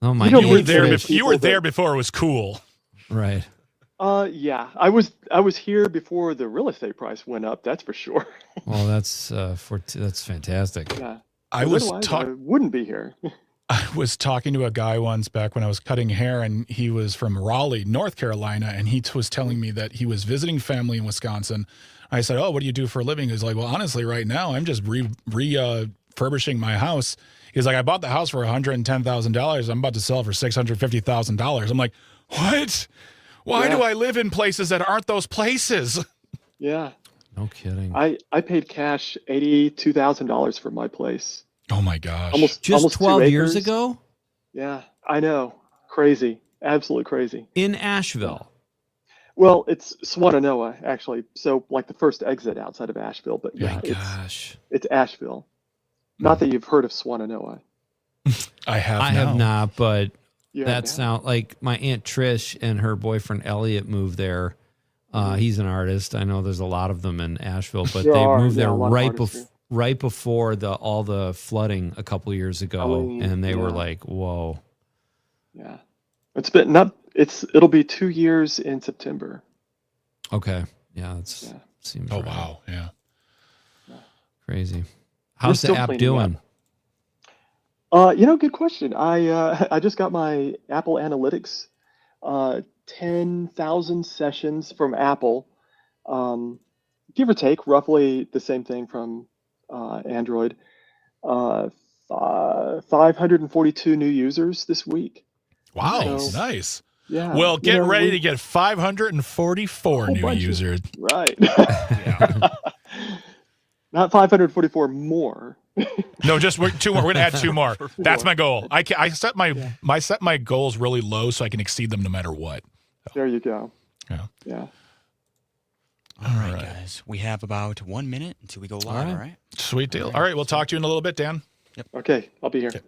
Oh my! You were there. You were there before it was cool. Right. Yeah. I was here before the real estate price went up. That's for sure. Well, that's fantastic. Yeah. I wouldn't be here. I was talking to a guy once back when I was cutting hair, and he was from Raleigh, North Carolina, and he was telling me that he was visiting family in Wisconsin. I said, "Oh, what do you do for a living?" He's like, "Well, honestly, right now I'm just refurbishing my house." He's like, "I bought the house for $110,000. I'm about to sell it for $650,000." I'm like, "What? Why do I live in places that aren't those places?" Yeah. No kidding. I paid cash $82,000 for my place. Oh my gosh. Almost 12 years ago? Yeah, I know. Crazy. Absolutely crazy. In Asheville. Well, it's Swannanoa, actually. So, like the first exit outside of Asheville. But yeah, it's Asheville. Not that you've heard of Swannanoa. I have not, but You that have sound like my Aunt Trish and her boyfriend Elliot moved there. He's an artist. I know there's a lot of them in Asheville, but they moved there right before all the flooding a couple years ago, and they were like, "Whoa." Yeah, it'll be 2 years in September. Okay, yeah, seems. Oh right. wow, yeah, crazy. How's the app doing? Good question. I just got my Apple Analytics, 10,000 sessions from Apple, give or take, roughly the same thing from Android. 542 new users this week. Wow, nice. Yeah. Well, get ready to get 544 new users. Right. Not 544 more. No, just 2 more. We're gonna add 2 more. That's my goal. I set my goals really low so I can exceed them no matter what. There you go. Yeah. All right, guys. We have about 1 minute until we go live. All right. Sweet deal. All right. We'll talk to you in a little bit, Dan. Yep. Okay. I'll be here. Okay.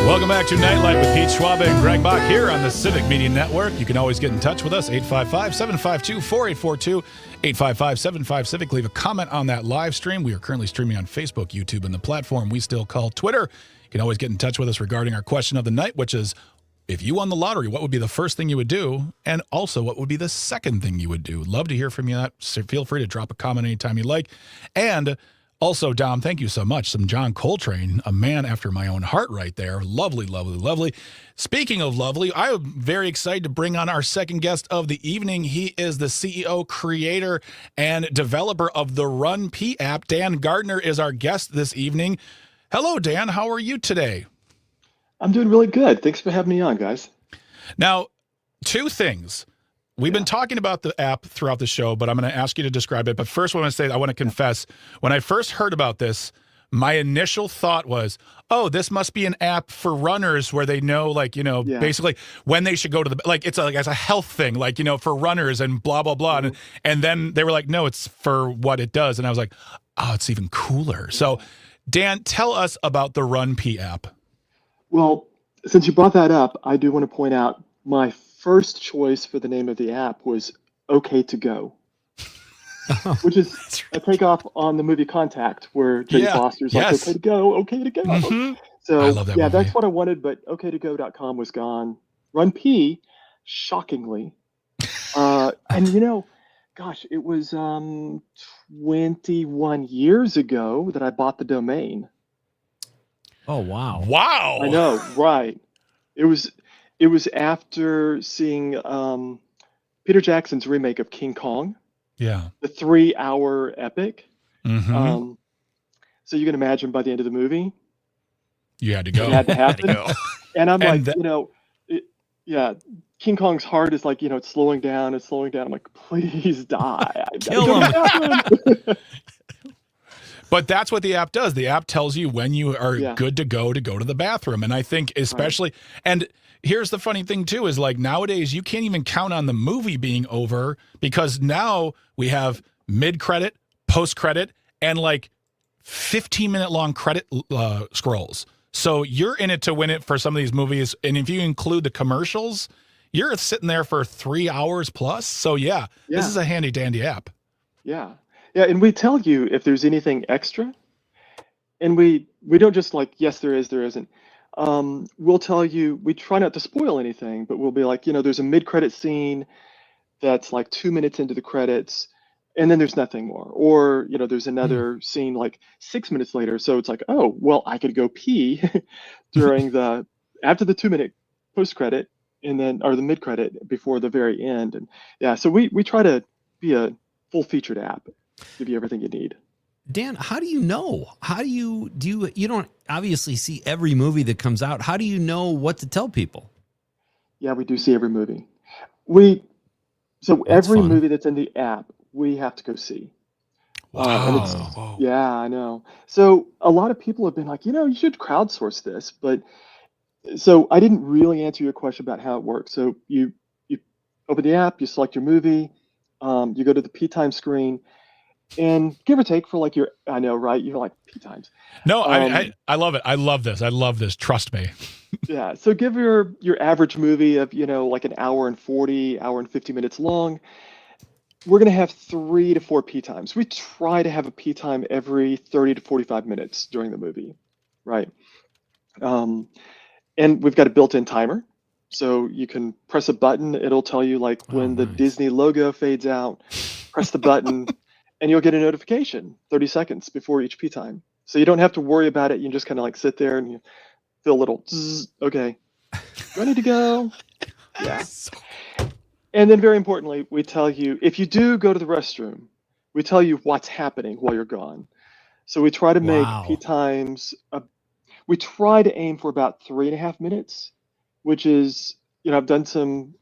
Welcome back to Nite Lite with Pete Schwaba and Greg Bach here on the Civic Media Network. You can always get in touch with us, 855-752-4842, 855-75-CIVIC. Leave a comment on that live stream. We are currently streaming on Facebook, YouTube, and the platform we still call Twitter. You can always get in touch with us regarding our question of the night, which is, if you won the lottery, what would be the first thing you would do? And also, what would be the second thing you would do? Love to hear from you. So feel free to drop a comment anytime you like. And also, Dom, thank you so much. Some John Coltrane, a man after my own heart right there. Lovely, lovely, lovely. Speaking of lovely, I am very excited to bring on our second guest of the evening. He is the CEO, creator, and developer of the Run P app. Dan Gardner is our guest this evening. Hello, Dan. How are you today? I'm doing really good. Thanks for having me on, guys. Now, 2 things. We've been talking about the app throughout the show, but I'm going to ask you to describe it. But first, I want to confess, when I first heard about this, my initial thought was, oh, this must be an app for runners where they know, basically when they should go to the, it's as a health thing, for runners and blah, blah, blah. Mm-hmm. And then they were like, no, it's for what it does. And I was like, oh, it's even cooler. So, Dan, tell us about the Run P app. Well, since you brought that up, I do want to point out my first choice for the name of the app was OK to Go, which is a takeoff on the movie Contact, where Jane Foster's like, OK to go, OK to go. Mm-hmm. So, I love that movie. That's what I wanted, but oktogo.com was gone. Run P, shockingly. And, gosh, it was 21 years ago that I bought the domain. Oh, wow. Wow. I know, right. It was after seeing Peter Jackson's remake of King Kong. Yeah. The 3-hour epic. Mm-hmm. So you can imagine by the end of the movie, you had to go. It had to happen. And I'm like, King Kong's heart is like, it's slowing down. I'm like, please die. Kill him. But that's what the app does. The app tells you when you are good to go to the bathroom. And I think especially, and here's the funny thing too, is nowadays you can't even count on the movie being over, because now we have mid-credit, post-credit, and like 15-minute long credit scrolls. So you're in it to win it for some of these movies. And if you include the commercials, you're sitting there for 3 hours plus. So yeah, this is a handy dandy app. Yeah. Yeah. And we tell you if there's anything extra. And we don't just like, yes, there is, there isn't. We'll tell you, we try not to spoil anything, but we'll be like, there's a mid-credit scene that's like 2 minutes into the credits, and then there's nothing more. Or, there's another scene like 6 minutes later. So it's like, oh, well, I could go pee after the 2-minute post-credit and then, or the mid-credit before the very end. And yeah, so we try to be a full-featured app, give you everything you need. Dan, how do you know? How do you don't obviously see every movie that comes out. How do you know what to tell people? Yeah, we do see every movie. Every movie that's in the app, we have to go see. Wow. Yeah, I know. So a lot of people have been like, you should crowdsource this. But so I didn't really answer your question about how it works. So you open the app, you select your movie, you go to the P time screen. And give or take for I know, right? You're like P times. No, I love it. I love this. I love this. Trust me. Yeah. So give your average movie of, like an hour and 40, hour and 50 minutes long. We're going to have 3 to 4 P times. We try to have a P time every 30 to 45 minutes during the movie. Right. And we've got a built-in timer. So you can press a button. It'll tell you when the Disney logo fades out, press the button. And you'll get a notification 30 seconds before each P time. So you don't have to worry about it. You just kind of sit there and you feel a little, zzz, okay, ready to go. Yeah. And then very importantly, we tell you, if you do go to the restroom, we tell you what's happening while you're gone. So we try to make P times, we try to aim for about 3.5 minutes, which is, I've done some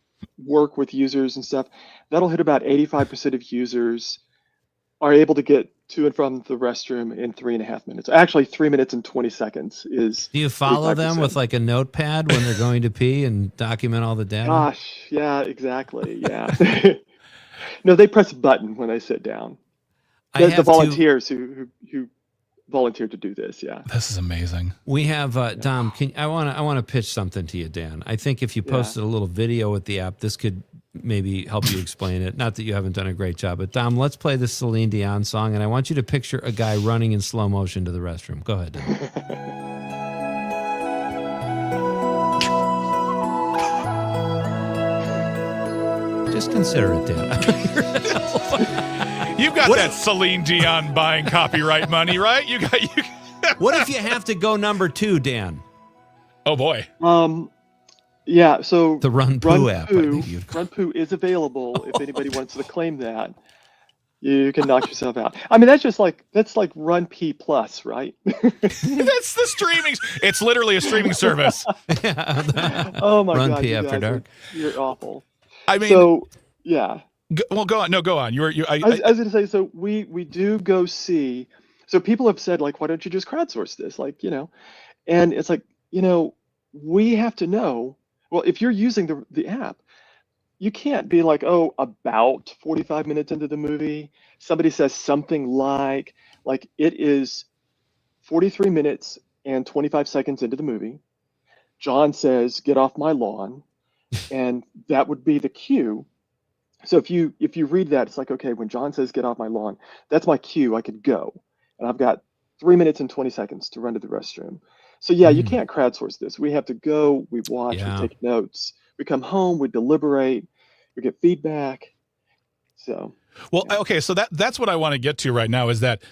work with users and stuff. That'll hit about 85% of users are able to get to and from the restroom in 3.5 minutes. Actually, 3 minutes and 20 seconds is. Do you follow 85%. them with a notepad when they're going to pee and document all the data? Gosh, yeah, exactly. Yeah. No, they press a button when they sit down. The volunteers who volunteered to do this. Yeah. This is amazing. We have Dom. I want to pitch something to you, Dan. I think if you posted a little video with the app, this could maybe help you explain it. Not that you haven't done a great job, but Dom, let's play this Celine Dion song, and I want you to picture a guy running in slow motion to the restroom. Go ahead, Dom. Just consider it, Dan. You've got that Celine Dion buying copyright money, right? You got. What if you have to go number 2, Dan? Oh boy. Yeah, so the Run Poo app. Run Poo is available if anybody wants to claim that. You can knock yourself out. I mean, that's like Run P Plus, right? That's the streaming. It's literally a streaming service. Oh my God. Run P After Dark. You're awful. I mean, so yeah. Go on. No, go on. I was going to say, so we do go see. So people have said, why don't you just crowdsource this? And it's we have to know. Well, if you're using the app, you can't be about 45 minutes into the movie, somebody says something like it is 43 minutes and 25 seconds into the movie. John says, "Get off my lawn," and that would be the cue. So if you read that, it's okay, when John says, "Get off my lawn," that's my cue. I could go, and I've got 3 minutes and 20 seconds to run to the restroom. So yeah, you can't crowdsource this. We have to go, we watch, we take notes, we come home, we deliberate, we get feedback. So okay, so that's what I want to get to right now, is that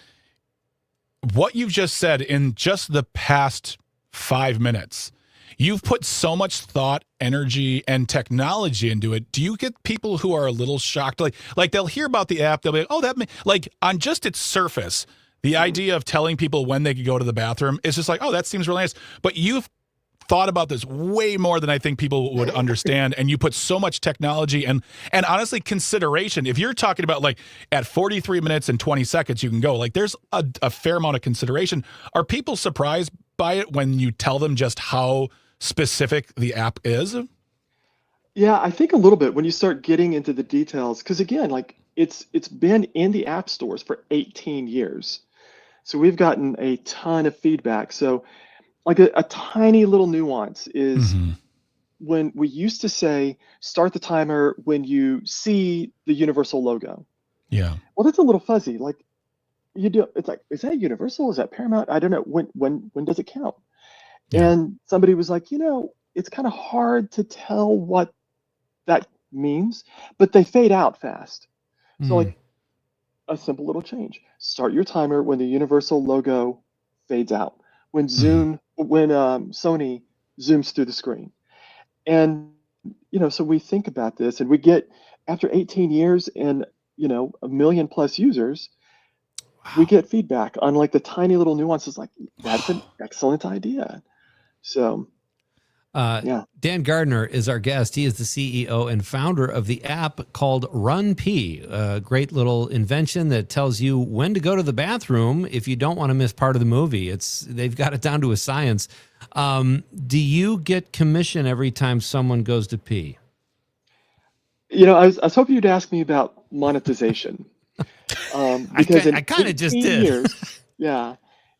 what you've just said in just the past 5 minutes, you've put so much thought, energy, and technology into it. Do you get people who are a little shocked? Like they'll hear about the app, they'll be on just its surface, the idea of telling people when they could go to the bathroom is just that seems really nice. But you've thought about this way more than I think people would understand. And you put so much technology and honestly consideration. If you're talking about at 43 minutes and 20 seconds, you can go, there's a fair amount of consideration. Are people surprised by it when you tell them just how specific the app is? Yeah, I think a little bit when you start getting into the details, because again, it's been in the app stores for 18 years. So we've gotten a ton of feedback. So like a tiny little nuance is when we used to say, start the timer when you see the Universal logo. Yeah. Well, that's a little fuzzy. Like it's like, is that Universal? Is that Paramount? I don't know. When does it count? Yeah. And somebody was like, it's kind of hard to tell what that means, but they fade out fast. So like a simple little change. Start your timer when the Universal logo fades out. When Sony zooms through the screen. And so we think about this and we get after 18 years and 1 million plus users, we get feedback on like the tiny little nuances like that's an excellent idea. So Dan Gardner is our guest. He is the CEO and founder of the app called Run P, a great little invention that tells you when to go to the bathroom if you don't want to miss part of the movie. They've got it down to a science. Do you get commission every time someone goes to pee? I was hoping you'd ask me about monetization. Because I kind of just did. Years,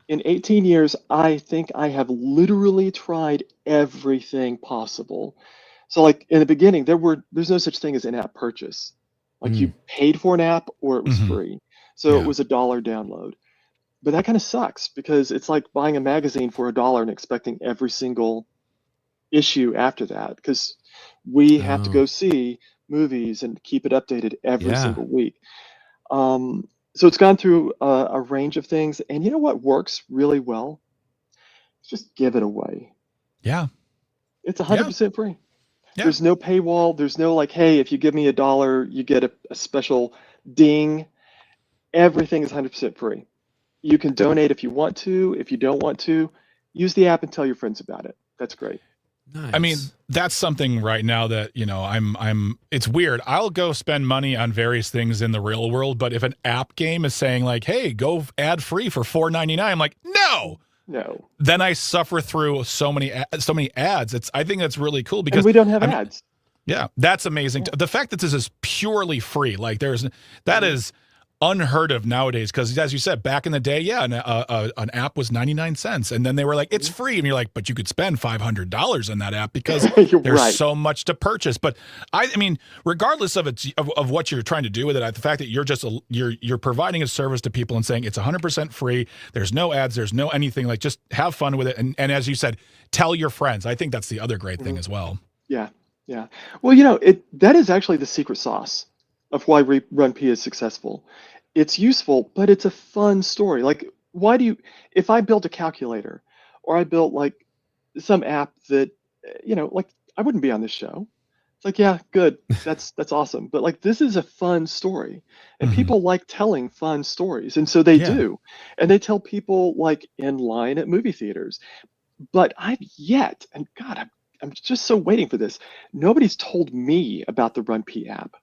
in 18 years, I think I have literally tried everything possible. So like in the beginning, there's no such thing as in-app purchase. Like you paid for an app or it was free. So it was $1 download. But that kind of sucks because it's like buying a magazine for $1 and expecting every single issue after that, because we have to go see movies and keep it updated every single week. So it's gone through a range of things, and you know what works really well? Just give it away. Yeah. It's 100% free. Yeah. There's no paywall. There's no like, hey, if you give me $1, you get a special ding. Everything is 100% free. You can donate if you want to. If you don't want to, use the app and tell your friends about it. That's great. Nice. I mean, that's something right now that, it's weird. I'll go spend money on various things in the real world, but if an app game is saying like, hey, go ad free for $4.99, I'm like, no. Then I suffer through so many ads. I think that's really cool because and we don't have ads. Yeah, that's amazing. The fact that this is purely free, like that is unheard of nowadays, because as you said, back in the day, an app was 99 cents, and then they were like, it's free, and you're like, but you could spend $500 on that app because there's so much to purchase. But I mean, regardless of what you're trying to do with it, the fact that you're providing a service to people and saying it's 100% free, there's no ads, there's no anything, like just have fun with it, and as you said, tell your friends. I think that's the other great thing as well. Yeah. Well, that is actually the secret sauce of why Run P is successful. It's useful, but it's a fun story. Like, if I built a calculator or I built like some app that, like I wouldn't be on this show. It's like, yeah, good. That's awesome. But like, this is a fun story and people like telling fun stories. And so they do. And they tell people like in line at movie theaters. But I'm just so waiting for this. Nobody's told me about the Run P app.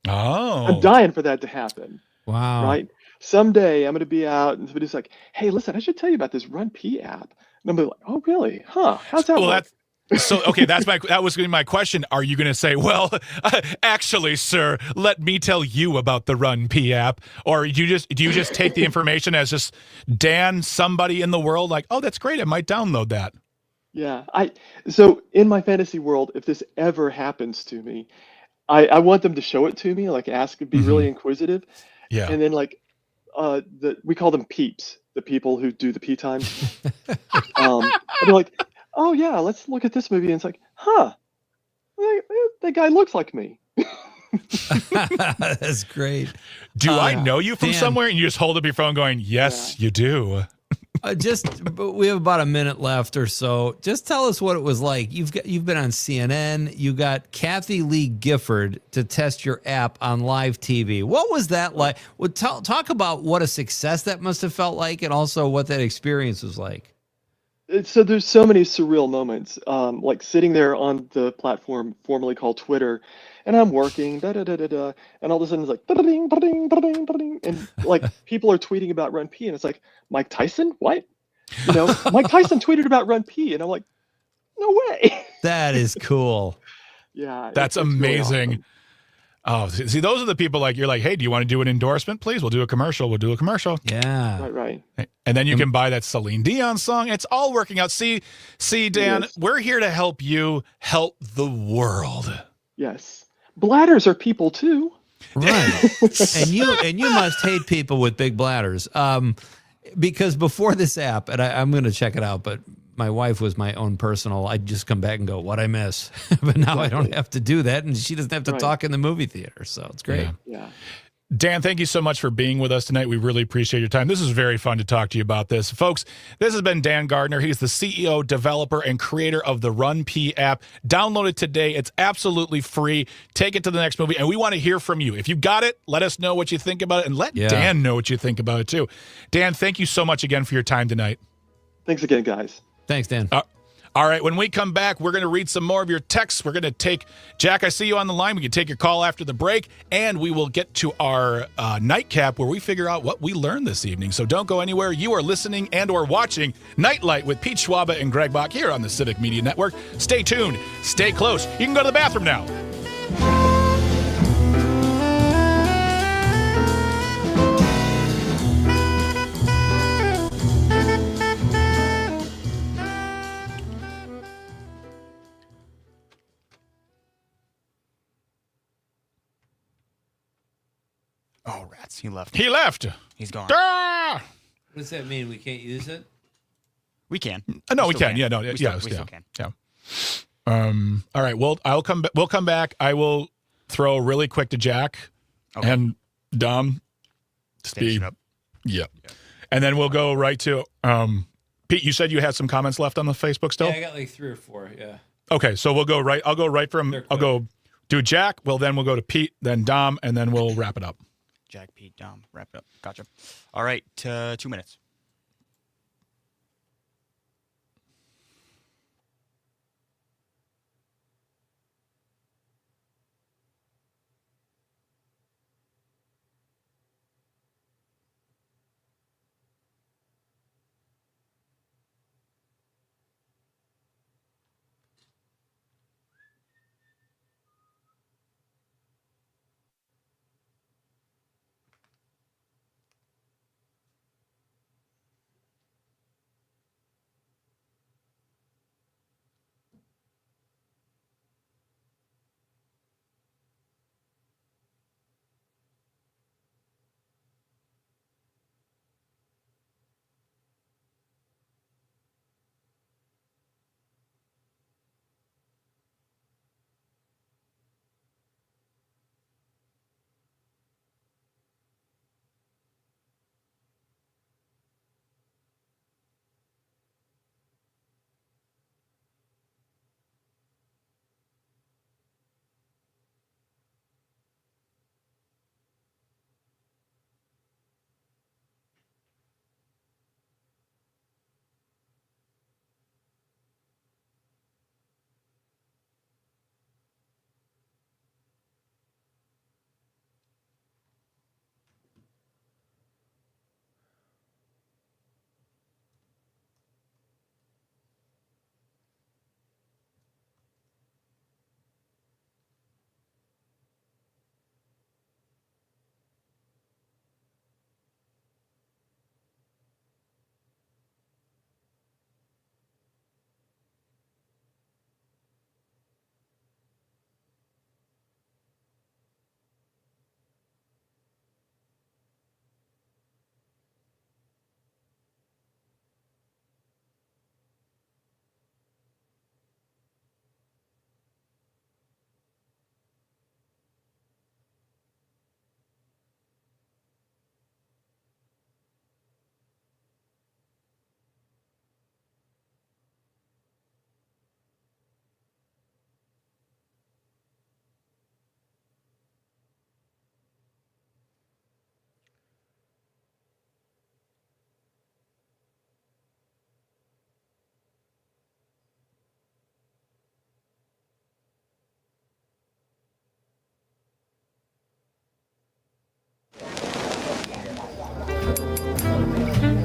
Oh, I'm dying for that to happen. Wow. Right? Someday I'm going to be out and somebody's like, hey, listen, I should tell you about this Run P app. And I'm like, oh, really? Huh? How's that work? Okay, that was going to be my question. Are you going to say, well, actually, sir, let me tell you about the Run P app? Or do you just take the information as just Dan, somebody in the world, like, oh, that's great, I might download that? Yeah. So in my fantasy world, if this ever happens to me, I want them to show it to me, like ask, be really inquisitive. Yeah. And then like we call them peeps, the people who do the pee times. And they're like, oh yeah, let's look at this movie. And it's like, huh, that guy looks like me. That's great. Do I know you from somewhere? And you just hold up your phone going, yes, you do. We have about a minute left or so. Just tell us what it was like. You've been on CNN. You got Kathy Lee Gifford to test your app on live TV. What was that like? Well, talk about what a success that must have felt like, and also what that experience was like. So there's so many surreal moments, like sitting there on the platform formerly called Twitter, and I'm working, and all of a sudden it's like, ba-da-ding, ba-da-ding, ba-da-ding, ba-da-ding, and like people are tweeting about Run P, and it's like, Mike Tyson? What? Mike Tyson tweeted about Run P, and I'm like, no way. That is cool. Yeah. That's amazing. Really Oh, see, those are the people like, you're like, hey, do you want to do an endorsement? Please, we'll do a commercial. We'll do a commercial. Yeah. Right. And then you can buy that Celine Dion song. It's all working out. See, Dan, we're here to help you help the world. Yes. Bladders are people too. Right. and you must hate people with big bladders. Because before this app, and I'm going to check it out, but my wife was my own personal, I'd just come back and go, what'd I miss? But now I don't have to do that, and she doesn't have to talk in the movie theater, so it's great. Yeah. Dan, thank you so much for being with us tonight. We really appreciate your time. This is very fun to talk to you about this. Folks, this has been Dan Gardner. He's the CEO, developer, and creator of the Run P app. Download it today. It's absolutely free. Take it to the next movie, and we want to hear from you. If you got it, let us know what you think about it, and let Dan know what you think about it, too. Dan, thank you so much again for your time tonight. Thanks again, guys. Thanks, Dan. All right, when we come back, we're going to read some more of your texts. We're going to take, Jack, I see you on the line. We can take your call after the break, and we will get to our nightcap where we figure out what we learned this evening. So don't go anywhere. You are listening and or watching Nite Lite with Pete Schwaba and Greg Bach here on the Civic Media Network. Stay tuned. Stay close. You can go to the bathroom now. Oh, rats. He left. He's gone. What does that mean? We can't use it? We can. No, we can. can. Yeah, no, we yeah, still can. Yeah. All right. Well, we'll come back. I will throw really quick to Jack and Dom. Yeah. And then we'll go right to Pete. You said you had some comments left on the Facebook still? Yeah, I got like 3 or 4. Yeah. Okay, so we'll go right. I'll go right from. I'll go do Jack. Well, then we'll go to Pete, then Dom, and then we'll wrap it up. Jack, Pete, Dom, wrap it up. Gotcha. All right, 2 minutes.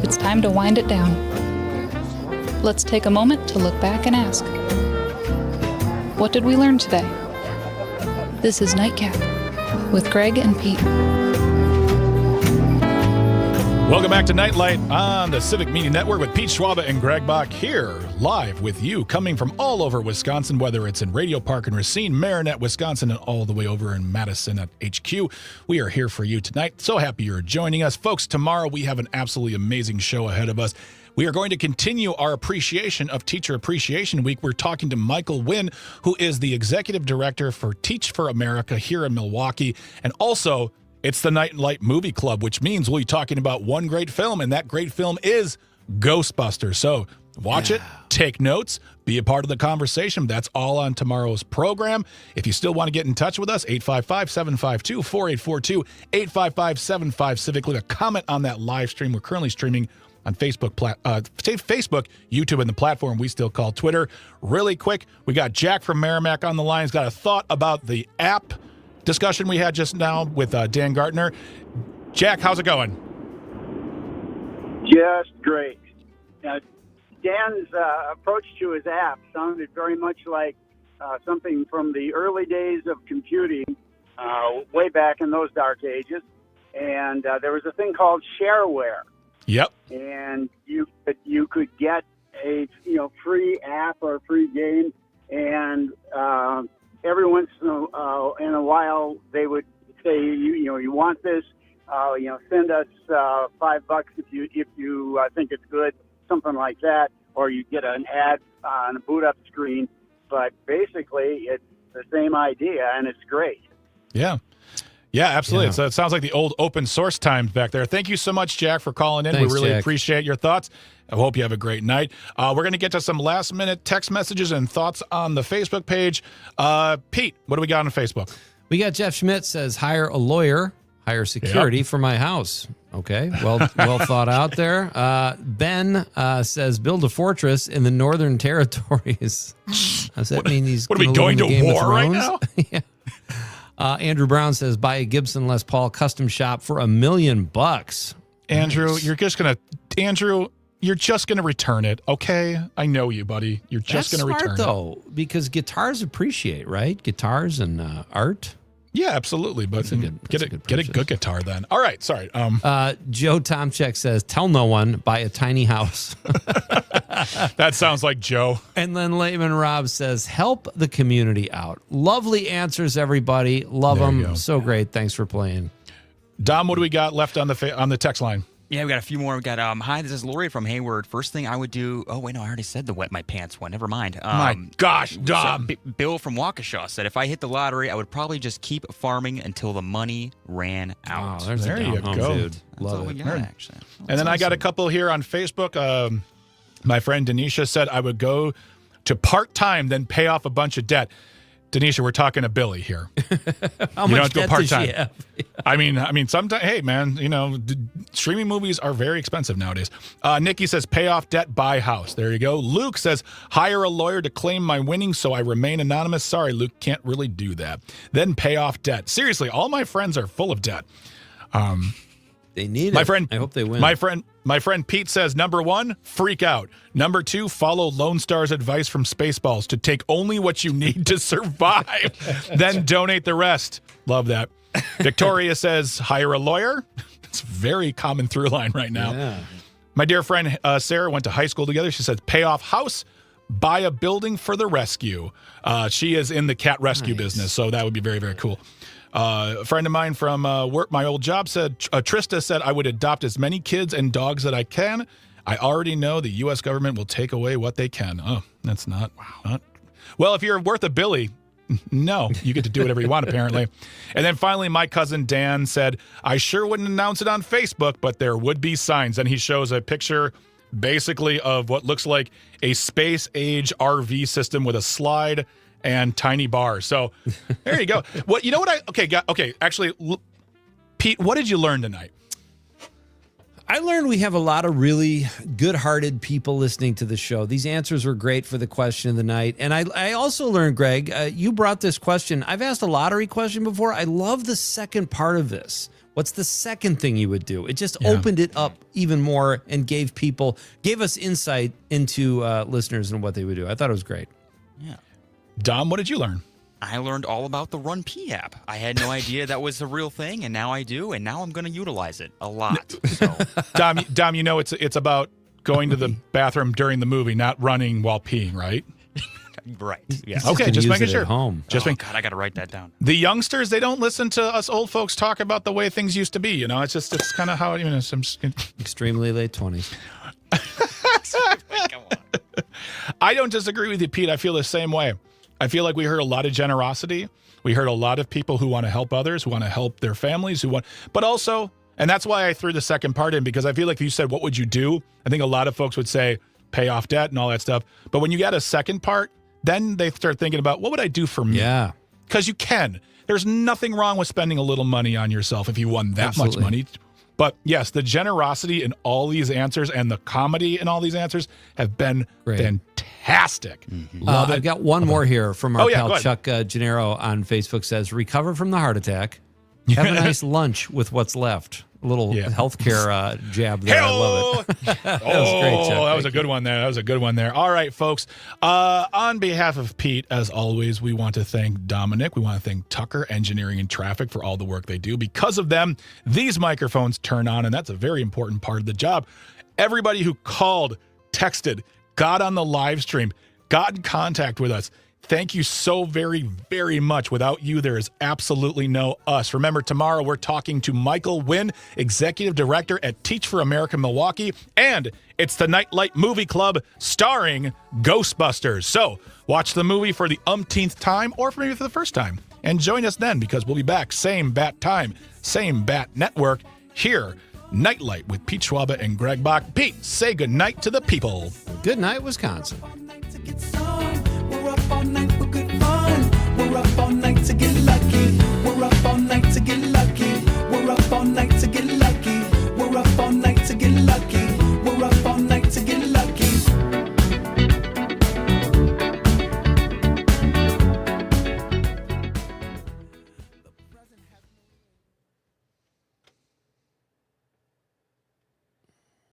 It's time to wind it down. Let's take a moment to look back and ask, what did we learn today? This is Nightcap with Greg and Pete. Welcome back to Nite Lite on the Civic Media Network with Pete Schwaba and Greg Bach here, live with you, coming from all over Wisconsin, whether it's in Radio Park in Racine, Marinette, Wisconsin, and all the way over in Madison at HQ. We are here for you tonight. So happy you're joining us. Folks, tomorrow we have an absolutely amazing show ahead of us. We are going to continue our appreciation of Teacher Appreciation Week. We're talking to Michael Wynn, who is the Executive Director for Teach for America here in Milwaukee, and also it's the Nite Lite Movie Club, which means we'll be talking about one great film, and that great film is Ghostbusters. So watch it, take notes, be a part of the conversation. That's all on tomorrow's program. If you still want to get in touch with us, 855-752-4842, 855-75-CIVIC. Leave a comment on that live stream. We're currently streaming on Facebook, YouTube, and the platform we still call Twitter. Really quick, we got Jack from Merrimack on the line. He's got a thought about the app discussion we had just now with Dan Gartner. Jack, how's it going? Just great. Now, Dan's approach to his app sounded very much like something from the early days of computing, way back in those dark ages. And there was a thing called shareware. Yep. And you could get a free app or a free game, and every once in a while they would say you want this, send us $5 if you think it's good, something like that, or you get an ad on a boot up screen. But basically, it's the same idea, and it's great. Yeah. Yeah, absolutely. So it sounds like the old open source times back there. Thank you so much, Jack, for calling in. Thanks, we really Jack. appreciate your thoughts. I hope you have a great night. We're going to get to some last-minute text messages and thoughts on the Facebook page. Pete, what do we got on Facebook? We got Jeff Schmidt says, hire a lawyer, hire security for my house. Okay, well thought out there. Ben says, build a fortress in the Northern Territories. Does that mean he's What are we going to war right now? Yeah. Andrew Brown says, buy a Gibson Les Paul custom shop for $1 million. Andrew, Nice. you're just gonna return it, okay? I know you, buddy. You're just That's gonna return smart, though, because guitars appreciate, right? Guitars and art. Yeah, absolutely. But get a good guitar then. All right, sorry. Joe Tomchek says, tell no one, buy a tiny house. That sounds like Joe. And then Layman Rob says, help the community out. Lovely answers, everybody. Love There you them. go. So great. Thanks for playing. Dom, what do we got left on the text line? Yeah, we got a few more. We got, hi, this is Lori from Hayward. First thing I would do, oh, wait, no, I already said the wet my pants one. Never mind. My gosh, Dom. Bill from Waukesha said, if I hit the lottery, I would probably just keep farming until the money ran out. Oh, there's There a you down home, go. dude. That's Love all we it. got, actually. And then I got a couple here on Facebook. My friend Denisha said I would go to part-time, then pay off a bunch of debt. Denisha, we're talking to Billy here. How You much don't go debt does she part-time. have? I mean, sometimes, hey, man, streaming movies are very expensive nowadays. Nikki says, pay off debt, buy house. There you go. Luke says, hire a lawyer to claim my winnings so I remain anonymous. Sorry, Luke, can't really do that. Then pay off debt. Seriously, all my friends are full of debt. They need My it. friend, I hope they win. My friend Pete says, number 1, freak out. Number 2, follow Lone Star's advice from Spaceballs to take only what you need to survive. Then donate the rest. Love that. Victoria says, hire a lawyer. It's a very common through line right now. Yeah. My dear friend Sarah went to high school together. She says, pay off house, buy a building for the rescue. She is in the cat rescue business, so that would be very, very cool. A friend of mine from work, my old job, said, Trista said, I would adopt as many kids and dogs that I can. I already know the U.S. government will take away what they can. Oh, that's not. Well, if you're worth a Billy, no, you get to do whatever you want, apparently. And then finally, my cousin Dan said, I sure wouldn't announce it on Facebook, but there would be signs. And he shows a picture basically of what looks like a space-age RV system with a slide and tiny bars. So there you go. Actually, Pete, what did you learn tonight? I learned we have a lot of really good-hearted people listening to the show. These answers were great for the question of the night. And I also learned, Greg, you brought this question. I've asked a lottery question before. I love the second part of this. What's the second thing you would do? It just opened it up even more and gave us insight into listeners and what they would do. I thought it was great. Yeah. Dom, what did you learn? I learned all about the Run Pee app. I had no idea that was a real thing, and now I do, and now I'm going to utilize it a lot. So. Dom, you know it's about going to the bathroom during the movie, not running while peeing, right? Right. Yeah. Okay, just making sure. Home. God, I got to write that down. The youngsters, they don't listen to us old folks talk about the way things used to be. You know, it's kind of how, some extremely late 20s. Come on. I don't disagree with you, Pete. I feel the same way. I feel like we heard a lot of generosity. We heard a lot of people who want to help others, who want to help their families, but also, and that's why I threw the second part in, because I feel like if you said, what would you do? I think a lot of folks would say, pay off debt and all that stuff. But when you got a second part, then they start thinking about, what would I do for me? Yeah. Because you can. There's nothing wrong with spending a little money on yourself if you won that much money. But yes, the generosity in all these answers and the comedy in all these answers have been fantastic. Mm-hmm. I've got one more here from our pal Chuck Gennaro on Facebook. Says, recover from the heart attack. Have a nice lunch with what's left. A little healthcare jab there. I love it. That was great, Chuck. That was a good one there. That was a good one there. All right, folks. On behalf of Pete, as always, we want to thank Dominic. We want to thank Tucker Engineering and Traffic for all the work they do. Because of them, these microphones turn on, and that's a very important part of the job. Everybody who called, texted, got on the live stream, got in contact with us, thank you so very, very much. Without you, there is absolutely no us. Remember, tomorrow we're talking to Michael Wynn, Executive Director at Teach for America Milwaukee, and it's the Nite Lite Movie Club starring Ghostbusters. So watch the movie for the umpteenth time, or maybe for the first time, and join us then, because we'll be back same bat time, same bat network, here, Nite Lite with Pete Schwaba and Greg Bach. Pete, say good night to the people. Good night, Wisconsin.